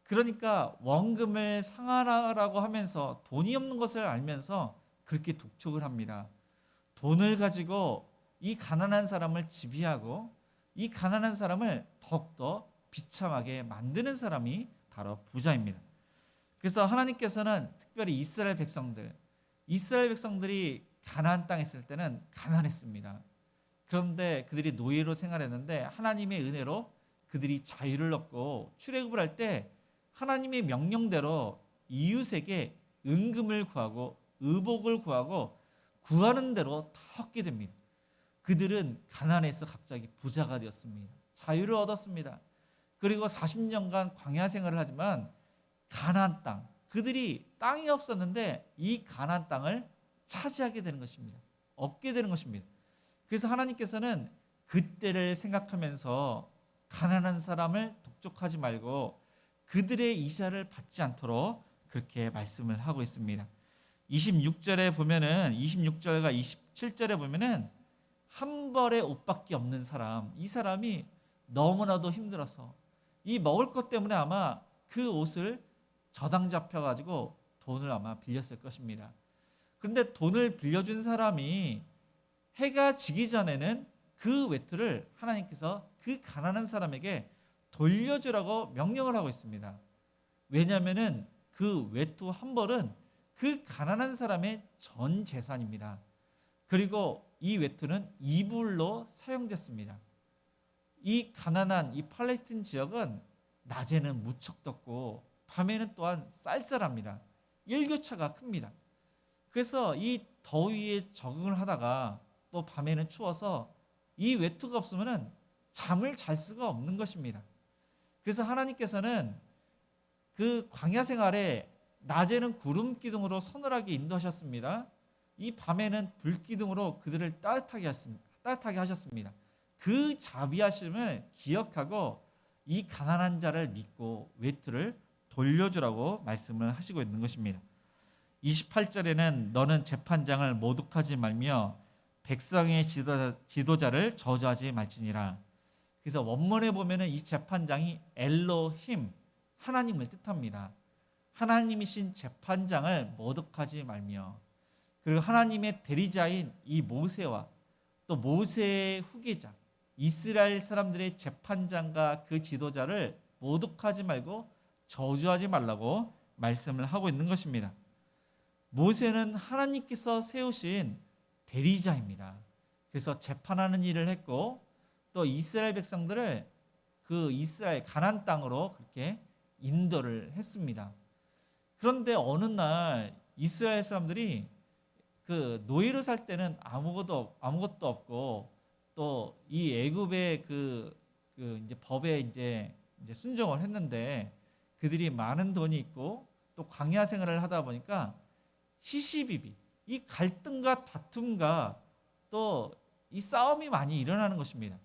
그러니까 원금을 상하라고 하면서 돈이 없는 것을 알면서 그렇게 독촉을 합니다. 돈을 가지고 이 가난한 사람을 지배하고 이 가난한 사람을 더욱더 비참하게 만드는 사람이 바로 부자입니다. 그래서 하나님께서는 특별히 이스라엘 백성들이 가나안 땅에 있을 때는 가난했습니다. 그런데 그들이 노예로 생활했는데 하나님의 은혜로 그들이 자유를 얻고 출애굽을 할 때 하나님의 명령대로 이웃에게 은금을 구하고 의복을 구하고 구하는 대로 다 얻게 됩니다. 그들은 가난해서 갑자기 부자가 되었습니다. 자유를 얻었습니다. 그리고 40년간 광야 생활을 하지만 가나안 땅, 그들이 땅이 없었는데 이 가나안 땅을 차지하게 되는 것입니다. 얻게 되는 것입니다. 그래서 하나님께서는 그때를 생각하면서 가난한 사람을 독촉하지 말고 그들의 이자를 받지 않도록 그렇게 말씀을 하고 있습니다. 26절에 보면은 26절과 27절에 보면은 한 벌의 옷밖에 없는 사람, 이 사람이 너무나도 힘들어서 이 먹을 것 때문에 아마 그 옷을 저당 잡혀가지고 돈을 아마 빌렸을 것입니다. 그런데 돈을 빌려준 사람이 해가 지기 전에는 그 외투를 하나님께서 그 가난한 사람에게 돌려주라고 명령을 하고 있습니다. 왜냐하면은 그 외투 한 벌은 그 가난한 사람의 전 재산입니다. 그리고 이 외투는 이불로 사용됐습니다. 이 가난한 이 팔레스틴 지역은 낮에는 무척 덥고 밤에는 또한 쌀쌀합니다. 일교차가 큽니다. 그래서 이 더위에 적응을 하다가 또 밤에는 추워서 이 외투가 없으면 잠을 잘 수가 없는 것입니다. 그래서 하나님께서는 그 광야 생활에 낮에는 구름 기둥으로 서늘하게 인도하셨습니다. 이 밤에는 불 기둥으로 그들을 따뜻하게 하셨습니다. 그 자비하심을 기억하고 이 가난한 자를 믿고 외투를 돌려주라고 말씀을 하시고 있는 것입니다. 28절에는 너는 재판장을 모독하지 말며 백성의 지도자를 저주하지 말지니라. 그래서 원문에 보면은 이 재판장이 엘로힘, 하나님을 뜻합니다. 하나님이신 재판장을 모독하지 말며, 그리고 하나님의 대리자인 이 모세와 또 모세의 후계자 이스라엘 사람들의 재판장과 그 지도자를 모독하지 말고 저주하지 말라고 말씀을 하고 있는 것입니다. 모세는 하나님께서 세우신 대리자입니다. 그래서 재판하는 일을 했고 또 이스라엘 백성들을 그 이스라엘 가나안 땅으로 그렇게 인도를 했습니다. 그런데 어느 날 이스라엘 사람들이 그 노예로 살 때는 아무것도 없고 또 이 애굽의 그 이제 법에 이제 순종을 했는데 그들이 많은 돈이 있고 또 광야 생활을 하다 보니까 시시비비 이 갈등과 다툼과 또 이 싸움이 많이 일어나는 것입니다.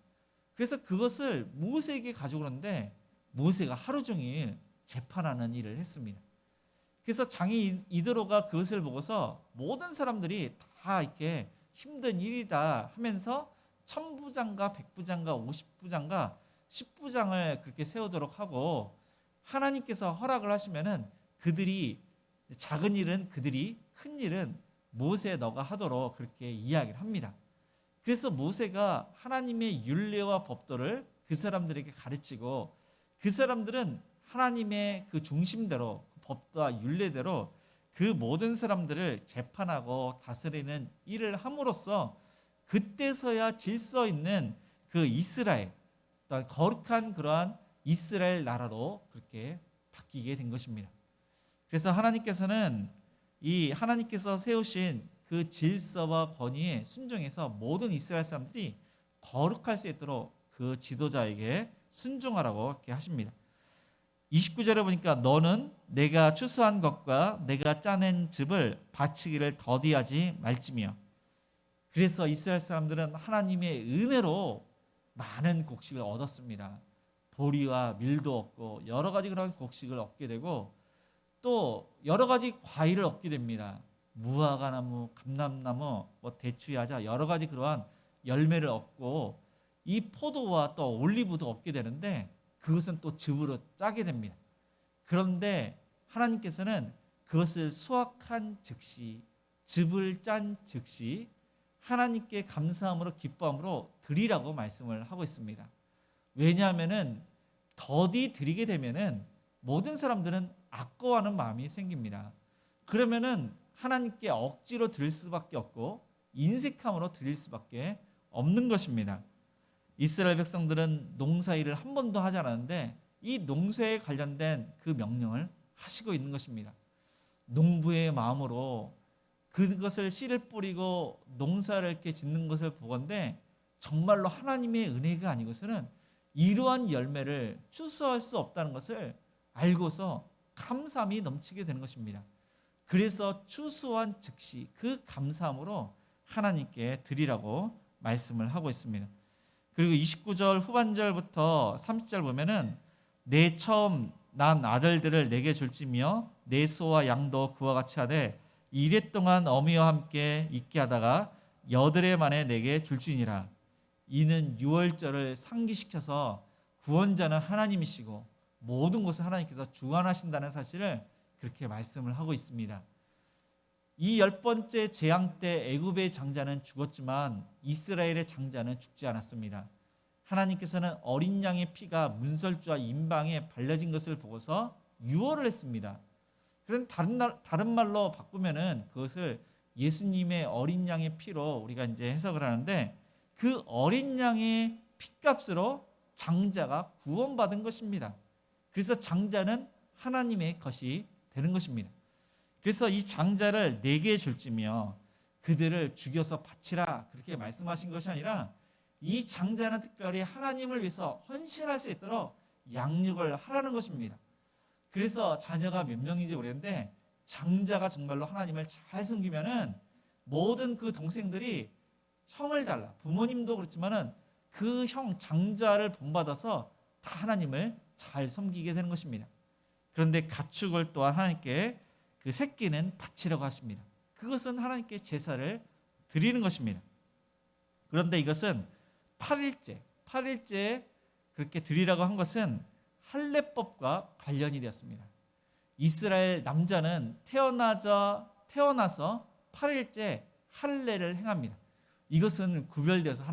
그래서 그것을 모세에게 가지고 오는데 모세가 하루 종일 재판하는 일을 했습니다. 그래서 장이 이드로가 그것을 보고서 모든 사람들이 다 이렇게 힘든 일이다 하면서 1000부장과 100부장과 50부장과 10부장을 그렇게 세우도록 하고 하나님께서 허락을 하시면은 그들이 작은 일은 그들이 큰 일은 모세 너가 하도록 그렇게 이야기를 합니다. 그래서 모세가 하나님의 율례와 법도를 그 사람들에게 가르치고 그 사람들은 하나님의 그 중심대로 법과 율례대로 그 모든 사람들을 재판하고 다스리는 일을 함으로써 그때서야 질서 있는 그 이스라엘, 또한 거룩한 그러한 이스라엘 나라로 그렇게 바뀌게 된 것입니다. 그래서 하나님께서는 이 하나님께서 세우신 그 질서와 권위에 순종해서 모든 이스라엘 사람들이 거룩할 수 있도록 그 지도자에게 순종하라고 이렇게 하십니다. 29절에 보니까 너는 내가 추수한 것과 내가 짜낸 즙을 바치기를 더디하지 말지며. 그래서 이스라엘 사람들은 하나님의 은혜로 많은 곡식을 얻었습니다. 보리와 밀도 얻고 여러 가지 그런 곡식을 얻게 되고 또 여러 가지 과일을 얻게 됩니다. 무화과나무, 감람나무, 대추야자 여러 가지 그러한 열매를 얻고 이 포도와 또 올리브도 얻게 되는데 그것은 또 즙으로 짜게 됩니다. 그런데 하나님께서는 그것을 수확한 즉시 즙을 짠 즉시 하나님께 감사함으로 기뻐함으로 드리라고 말씀을 하고 있습니다. 왜냐하면은 더디 드리게 되면은 모든 사람들은 아까워하는 마음이 생깁니다. 그러면은 하나님께 억지로 드릴 수밖에 없고 인색함으로 드릴 수밖에 없는 것입니다. 이스라엘 백성들은 농사일을 한 번도 하지 않았는데 이 농사에 관련된 그 명령을 하시고 있는 것입니다. 농부의 마음으로 그것을 씨를 뿌리고 농사를 이렇게 짓는 것을 보건대 정말로 하나님의 은혜가 아니고서는 이러한 열매를 추수할 수 없다는 것을 알고서 감사함이 넘치게 되는 것입니다. 그래서 추수한 즉시 그 감사함으로 하나님께 드리라고 말씀을 하고 있습니다. 그리고 29절 후반절부터 30절 보면은 내 처음 난 아들들을 내게 줄지며 내 소와 양도 그와 같이 하되 이래 동안 어미와 함께 있게 하다가 여드레 만에 내게 줄지니라. 이는 유월절을 상기시켜서 구원자는 하나님이시고 모든 것을 하나님께서 주관하신다는 사실을 그렇게 말씀을 하고 있습니다. 이 10번째 재앙 때 애굽의 장자는 죽었지만 이스라엘의 장자는 죽지 않았습니다. 하나님께서는 어린 양의 피가 문설주와 임방에 발려진 것을 보고서 유월을 했습니다. 그런 다른 말로 바꾸면은 그것을 예수님의 어린 양의 피로 우리가 이제 해석을 하는데 그 어린 양의 피값으로 장자가 구원받은 것입니다. 그래서 장자는 하나님의 것이 되는 것입니다. 그래서 이 장자를 내게 줄지며 그들을 죽여서 바치라 그렇게 말씀하신 것이 아니라 이 장자는 특별히 하나님을 위해서 헌신할 수 있도록 양육을 하라는 것입니다. 그래서 자녀가 몇 명인지 모르겠는데 장자가 정말로 하나님을 잘 섬기면은 모든 그 동생들이 형을 달라, 부모님도 그렇지만은 그 형 장자를 본받아서 다 하나님을 잘 섬기게 되는 것입니다. 그런데 가축을 또한 하나님께 그 새끼는 바치라고 하십니다. 그것은 하나님께 제사를 드리는 것입니다. 그런데 이것은 8일째 그렇게 드리라고 한 것은 할례법과 관련이 되었습니다. 이스라엘 남자는 태어나서 8일째 할례를 행합니다. 이것은 구별되어서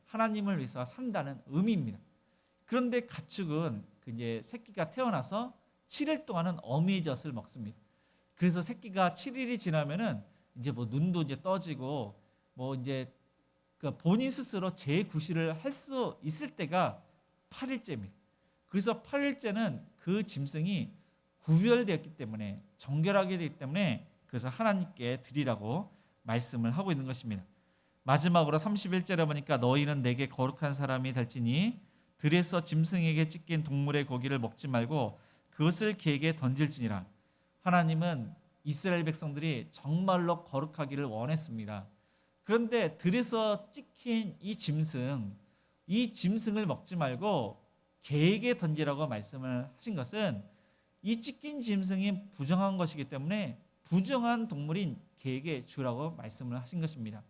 하나님을 위해서 산다는 의미입니다. 그런데 가축은 이제 새끼가 태어나서 7일 동안은 어미의 젖을 먹습니다. 그래서 새끼가 7일이 지나면은 이제 뭐 눈도 이제 떠지고 뭐 이제 그 본인 스스로 재구실을 할 수 있을 때가 8일째입니다. 그래서 8일째는 그 짐승이 구별되었기 때문에, 정결하게 되기 때문에 그래서 하나님께 드리라고 말씀을 하고 있는 것입니다. 마지막으로 31절에 보니까 너희는 내게 거룩한 사람이 될지니 들에서 짐승에게 찢긴 동물의 고기를 먹지 말고 그것을 개에게 던질지니라. 하나님은 이스라엘 백성들이 정말로 거룩하기를 원했습니다. 그런데 들에서 찍힌 이 짐승을 먹지 말고 개에게 던지라고 말씀을 하신 것은 이 찢긴 짐승이 부정한 것이기 때문에 부정한 동물인 개에게 주라고 말씀을 하신 것입니다.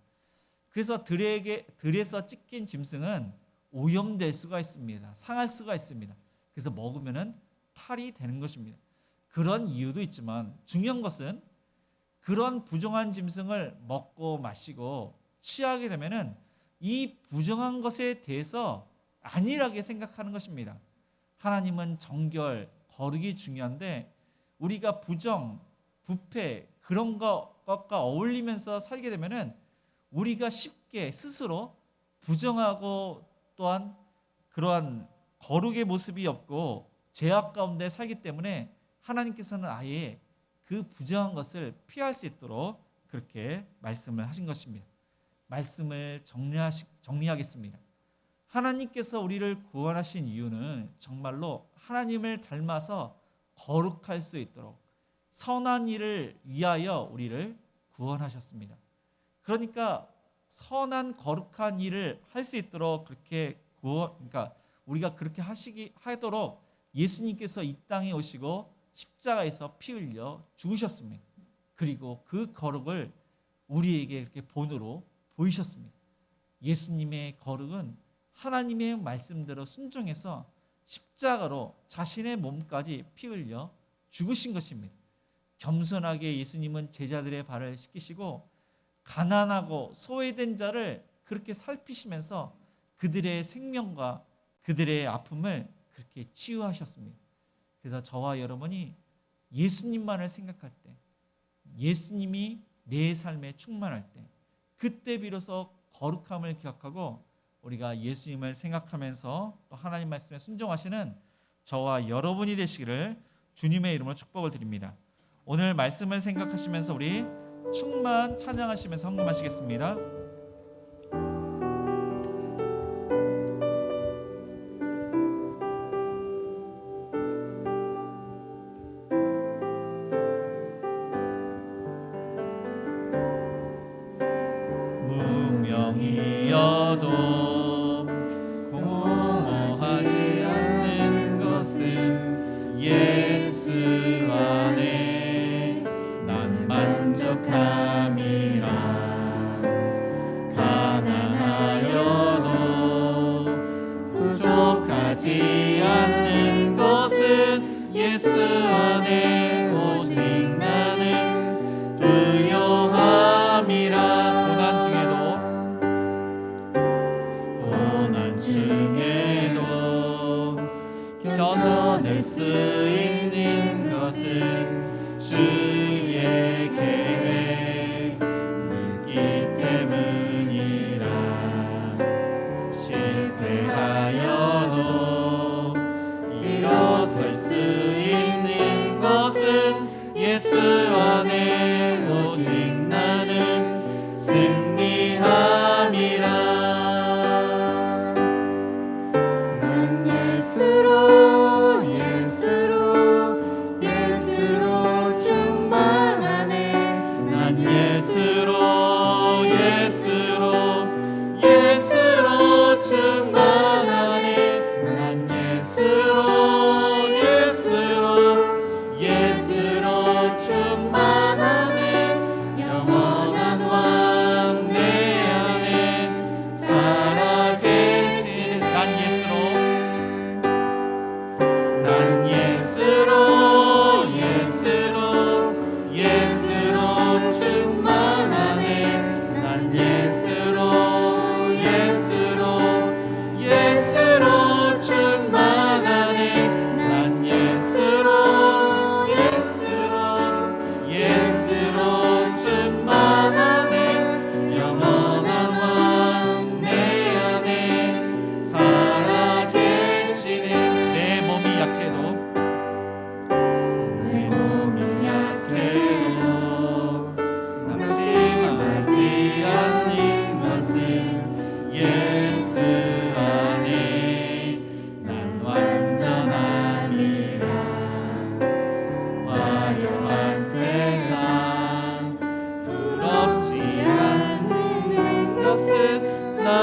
그래서 들에서 찢긴 짐승은 오염될 수가 있습니다. 상할 수가 있습니다. 그래서 먹으면은 탈이 되는 것입니다. 그런 이유도 있지만 중요한 것은 그런 부정한 짐승을 먹고 마시고 취하게 되면은 이 부정한 것에 대해서 안일하게 생각하는 것입니다. 하나님은 정결, 거룩이 중요한데 우리가 부정, 부패 그런 것과 어울리면서 살게 되면은 우리가 쉽게 스스로 부정하고 또한 그러한 거룩의 모습이 없고 죄악 가운데 살기 때문에 하나님께서는 아예 그 부정한 것을 피할 수 있도록 그렇게 말씀을 하신 것입니다. 말씀을 정리하겠습니다. 하나님께서 우리를 구원하신 이유는 정말로 하나님을 닮아서 거룩할 수 있도록 선한 일을 위하여 우리를 구원하셨습니다. 그러니까 선한 거룩한 일을 할 수 있도록 그렇게 그러니까 우리가 그렇게 하도록 예수님께서 이 땅에 오시고 십자가에서 피 흘려 죽으셨습니다. 그리고 그 거룩을 우리에게 이렇게 본으로 보이셨습니다. 예수님의 거룩은 하나님의 말씀대로 순종해서 십자가로 자신의 몸까지 피 흘려 죽으신 것입니다. 겸손하게 예수님은 제자들의 발을 씻기시고 가난하고 소외된 자를 그렇게 살피시면서 그들의 생명과 그들의 아픔을 그렇게 치유하셨습니다. 그래서 저와 여러분이 예수님만을 생각할 때, 예수님이 내 삶에 충만할 때, 그때 비로소 거룩함을 기억하고 우리가 예수님을 생각하면서 또 하나님 말씀에 순종하시는 저와 여러분이 되시기를 주님의 이름으로 축복을 드립니다. 오늘 말씀을 생각하시면서 우리 충만 찬양하시면서 헌금하시겠습니다. 무명이어도 공허하지 않는 것은 예수 안에 난 만족함이라. 가난하여도 부족하지 않는 것은 예수 안에 오직 나는 부요함이라.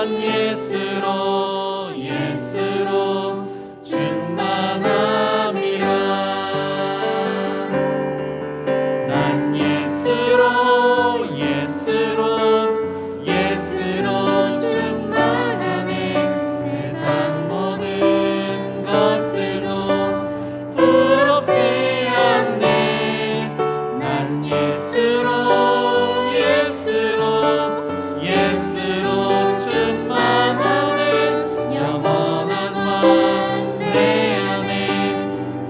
난 예수로 예수로 충만함이라 난 예수로 예수로 예수로 충만하네 세상 모든 것들도 부럽지 않네 난 예수로 예수로 예수로 충만하네 영원한 왕 내 안에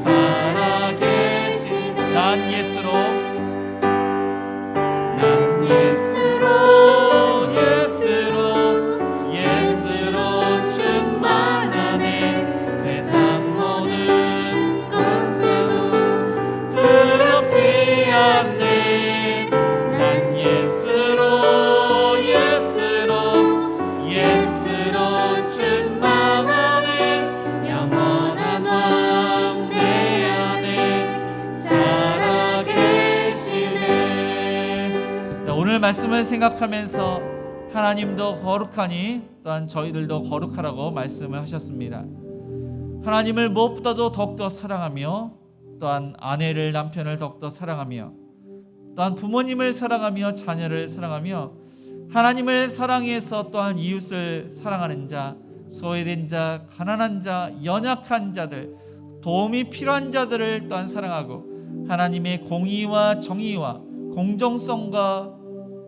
살아계시네 난 예수로 난 예수로 예수로 예수로 충만하네 세상 모든 것들도 부럽지 않네 난 예수로 예수로 예수로 충만하네 영원한 왕 내 안에 살아계시네 자, 오늘 말씀을 생각하면서 하나님도 거룩하니 또한 저희들도 거룩하라고 말씀을 하셨습니다. 하나님을 무엇보다도 더욱더 사랑하며 또한 아내를 남편을 더욱더 사랑하며 또한 부모님을 사랑하며 자녀를 사랑하며 하나님을 사랑해서 또한 이웃을 사랑하는 자, 소외된 자, 가난한 자, 연약한 자들, 도움이 필요한 자들을 또한 사랑하고 하나님의 공의와 정의와 공정성과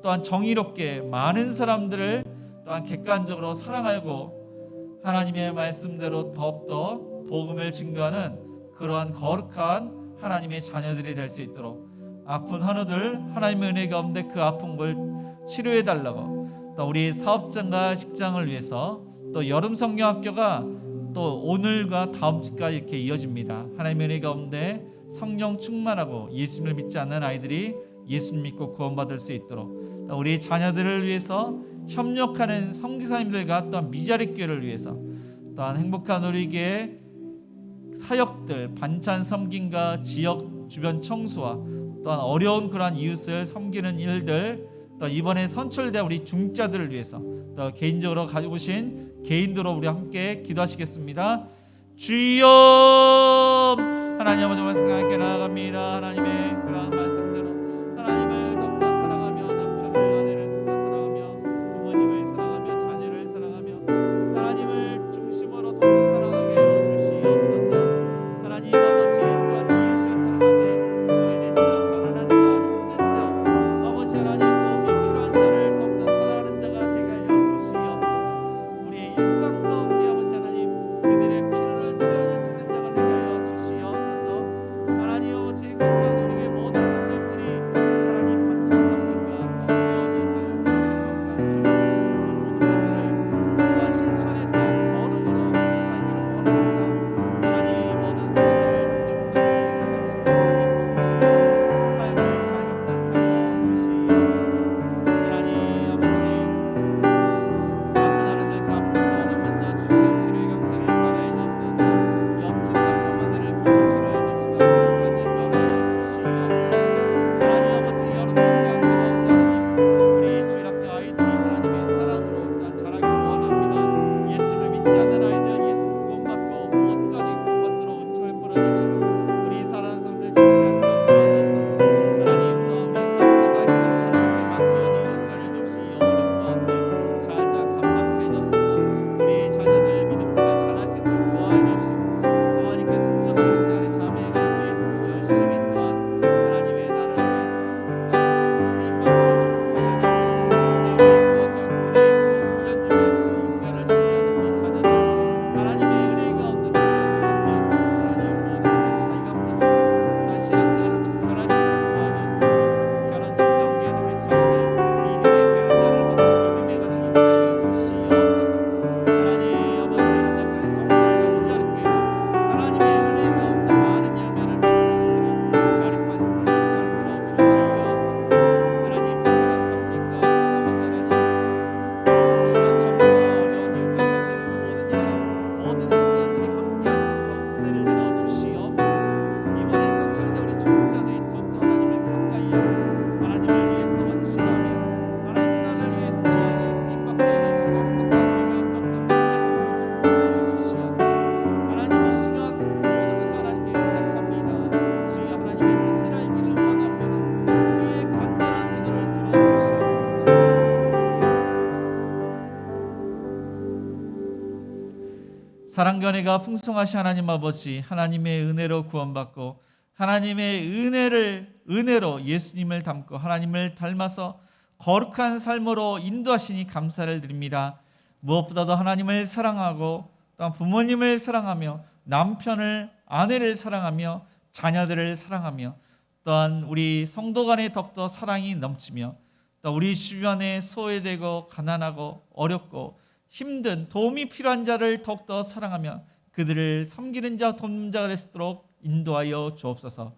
또한 정의롭게 많은 사람들을 또한 객관적으로 사랑하고 하나님의 말씀대로 더욱더 복음을 증거하는 그러한 거룩한 하나님의 자녀들이 될 수 있도록 아픈 환우들 하나님의 은혜 가운데 그 아픈 걸 치료해 달라고 또 우리 사업장과 직장을 위해서 또 여름 성경학교가 또 오늘과 다음 주까지 이렇게 이어집니다. 하나님의 은혜 가운데 성령 충만하고 예수님을 믿지 않는 아이들이 예수님 믿고 구원받을 수 있도록 또 우리 자녀들을 위해서 협력하는 선교사님들과 또한 미자리 교회를 위해서 또한 행복한 우리에게 사역들 반찬 섬김과 지역 주변 청소와 또한 어려운 그러한 이웃을 섬기는 일들 또 이번에 선출된 우리 중자들을 위해서 또 개인적으로 가지고 오신 개인들로 우리 함께 기도하시겠습니다. 주여 하나님 아버지 말씀 함께 나아갑니다. 하나님의 그러한 말씀대로 하나님을 더욱더 사랑하며 남편을 아내를 더욱더 사랑하며 부모님을 사랑하며 자녀를 사랑하며 하나님을 중심으로 더욱더 사랑하게 하여 주시옵소서. 하나님 아버지 또한 이웃을 사랑하되 소외된 자 가난한 자 힘든 자 아버지 하나님 도움이 필요한 자를 더욱더 사랑하는 자가 되게 하여 주시옵소서. 우리의 일상 가운데 아버지 하나님 그들의 필요를 채워줄 수 있는 자가 되게 하여 주시옵소서. 하나님 아버지 행복한 우리에게 사랑과 은혜가 풍성하신 하나님 아버지, 하나님의 은혜로 구원받고 하나님의 은혜로 예수님을 닮고 하나님을 닮아서 거룩한 삶으로 인도하시니 감사를 드립니다. 무엇보다도 하나님을 사랑하고 또한 부모님을 사랑하며 남편을, 아내를 사랑하며 자녀들을 사랑하며 또한 우리 성도 간의 더욱더 사랑이 넘치며 또 우리 주변에 소외되고 가난하고 어렵고 힘든 도움이 필요한 자를 더욱더 사랑하며 그들을 섬기는 자, 돕는 자가 될 수 있도록 인도하여 주옵소서.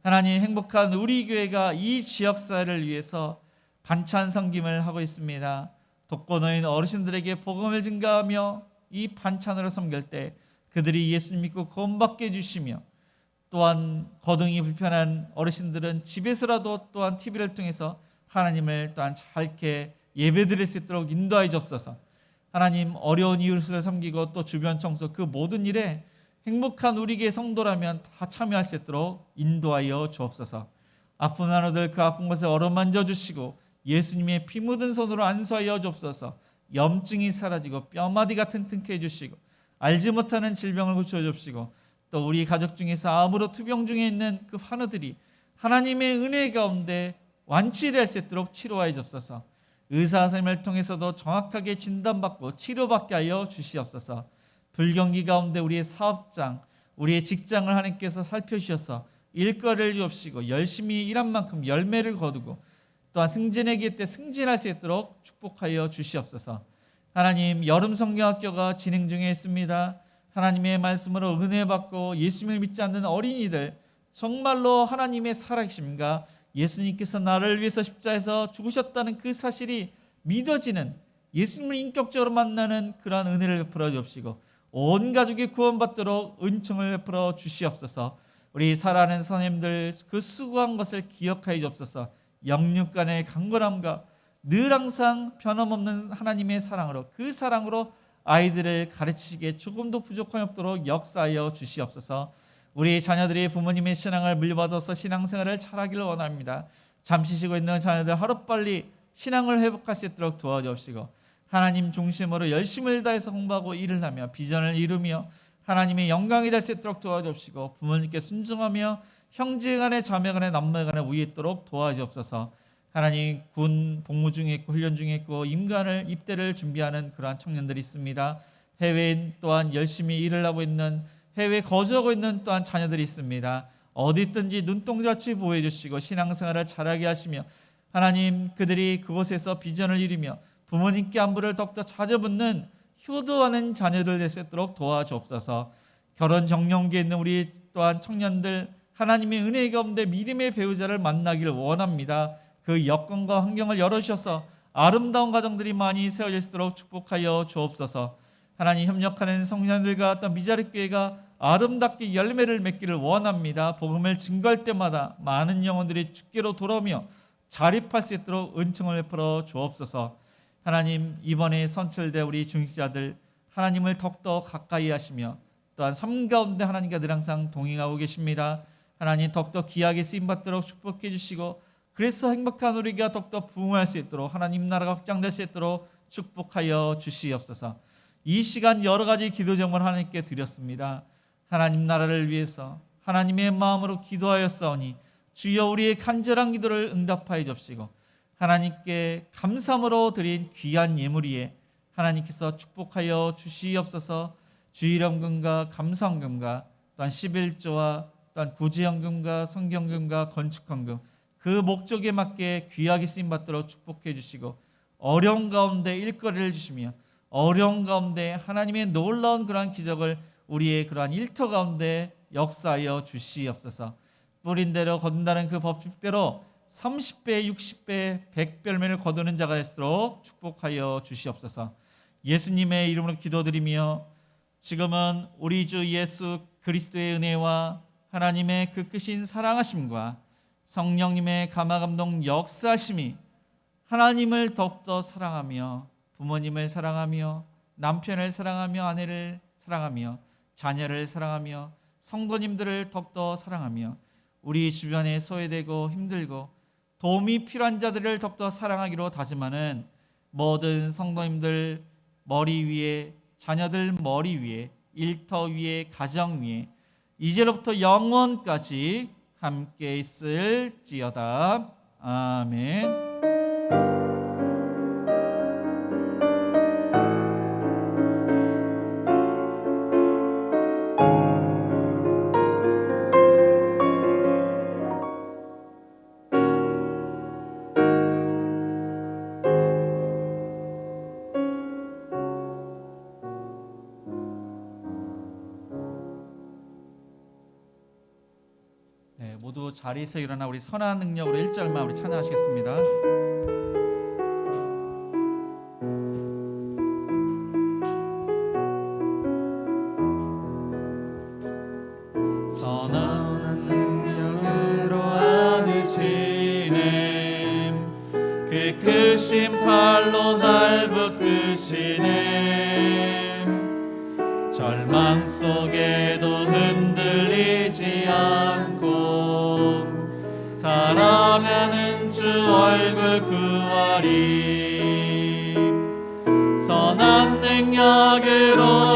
하나님, 행복한 우리 교회가 이 지역사회를 위해서 반찬 섬김을 하고 있습니다. 돕고 놓인 어르신들에게 복음을 증가하며 이 반찬으로 섬길 때 그들이 예수님 믿고 구원받게 해주시며 또한 거동이 불편한 어르신들은 집에서라도 또한 TV를 통해서 하나님을 또한 잘게 예배드릴 수 있도록 인도하여 주옵소서. 하나님, 어려운 이웃을 섬기고 또 주변 청소 그 모든 일에 행복한 우리 교회 성도라면 다 참여할 수 있도록 인도하여 주옵소서. 아픈 환우들 그 아픈 곳에 어루만져 주시고 예수님의 피 묻은 손으로 안수하여 주옵소서. 염증이 사라지고 뼈마디가 튼튼케 해주시고 알지 못하는 질병을 고쳐주시고 또 우리 가족 중에서 암으로 투병 중에 있는 그 환우들이 하나님의 은혜 가운데 완치될 수 있도록 치료하여 주옵소서. 의사 선생님을 통해서도 정확하게 진단받고 치료받게 하여 주시옵소서. 불경기 가운데 우리의 사업장, 우리의 직장을 하나님께서 살펴주셔서 일거리를 주옵시고 열심히 일한 만큼 열매를 거두고 또한 승진의 기회 때 승진할 수 있도록 축복하여 주시옵소서. 하나님, 여름 성경학교가 진행 중에 있습니다. 하나님의 말씀으로 은혜 받고 예수님을 믿지 않는 어린이들, 정말로 하나님의 살아계심과 예수님께서 나를 위해서 십자에서 죽으셨다는 그 사실이 믿어지는, 예수님을 인격적으로 만나는 그러한 은혜를 베풀어 주옵시고 온 가족이 구원받도록 은총을 베풀어 주시옵소서. 우리 살아가는 선생님들 그 수고한 것을 기억하여 주옵소서. 영육 간의 강건함과 늘 항상 변함없는 하나님의 사랑으로, 그 사랑으로 아이들을 가르치기에 조금도 부족함이 없도록 역사하여 주시옵소서. 우리 자녀들이 부모님의 신앙을 물려받아서 신앙생활을 잘하기를 원합니다. 잠시 쉬고 있는 자녀들 하루빨리 신앙을 회복할 수 있도록 도와주옵시고 하나님 중심으로 열심을 다해서 공부하고 일을 하며 비전을 이루며 하나님의 영광이 될 수 있도록 도와주옵시고 부모님께 순종하며 형제간의 자매간의 남매간의 우애 있도록 도와주옵소서. 하나님, 군 복무 중에 있고 훈련 중에 있고 임관을 입대를 준비하는 그러한 청년들이 있습니다. 해외인 또한 열심히 일을 하고 있는, 해외에 거주하고 있는 또한 자녀들이 있습니다. 어디 있든지 눈동자치 보호해 주시고 신앙생활을 잘하게 하시며 하나님, 그들이 그곳에서 비전을 이루며 부모님께 안부를 더욱더 찾아붙는 효도하는 자녀들 될 수 있도록 도와주옵소서. 결혼 정령기에 있는 우리 또한 청년들 하나님의 은혜 가운데 믿음의 배우자를 만나기를 원합니다. 그 여건과 환경을 열어주셔서 아름다운 가정들이 많이 세워질 수 있도록 축복하여 주옵소서. 하나님, 협력하는 성년들과 또 미자립 교회가 아름답게 열매를 맺기를 원합니다. 복음을 증거할 때마다 많은 영혼들이 주께로 돌아오며 자립할 수 있도록 은총을 베풀어 주옵소서. 하나님, 이번에 선출된 우리 중직자들 하나님을 더욱더 가까이 하시며 또한 삶 가운데 하나님과 늘 항상 동행하고 계십니다. 하나님, 더욱더 귀하게 쓰임받도록 축복해 주시고 그래서 행복한 우리가 더욱더 부흥할 수 있도록 하나님 나라가 확장될 수 있도록 축복하여 주시옵소서. 이 시간 여러 가지 기도 제목을 하나님께 드렸습니다. 하나님 나라를 위해서 하나님의 마음으로 기도하였사오니 주여 우리의 간절한 기도를 응답하여 주옵시고 하나님께 감사함으로 드린 귀한 예물 위에 하나님께서 축복하여 주시옵소서. 주일헌금과 감사헌금과 또한 11조와 또한 구제헌금과 성경금과 건축헌금 그 목적에 맞게 귀하게 쓰임받도록 축복해 주시고 어려운 가운데 일거리를 주시며 어려운 가운데 하나님의 놀라운 그러한 기적을 우리의 그러한 일터 가운데 역사하여 주시옵소서. 뿌린 대로 거둔다는 그 법칙대로 30배, 60배, 100별매를 거두는 자가 될수록 축복하여 주시옵소서. 예수님의 이름으로 기도드리며 지금은 우리 주 예수 그리스도의 은혜와 하나님의 그 크신 사랑하심과 성령님의 감화감동 역사하심이 하나님을 더욱더 사랑하며 부모님을 사랑하며 남편을 사랑하며 아내를 사랑하며 자녀를 사랑하며 성도님들을 더욱더 사랑하며 우리 주변에 소외되고 힘들고 도움이 필요한 자들을 더욱더 사랑하기로 다짐하는 모든 성도님들 머리 위에, 자녀들 머리 위에 일터 위에 가정 위에 이제로부터 영원까지 함께 있을지어다. 아멘. 네, 모두 자리에서 일어나 우리 선한 능력으로 1절만 우리 찬양하시겠습니다. 선한 능력으로 안으시네 그 크신 팔로 날 붙드시네 절망 속에도 흔들리지 않고 사랑하는 주 얼굴 구하리 선한 능력으로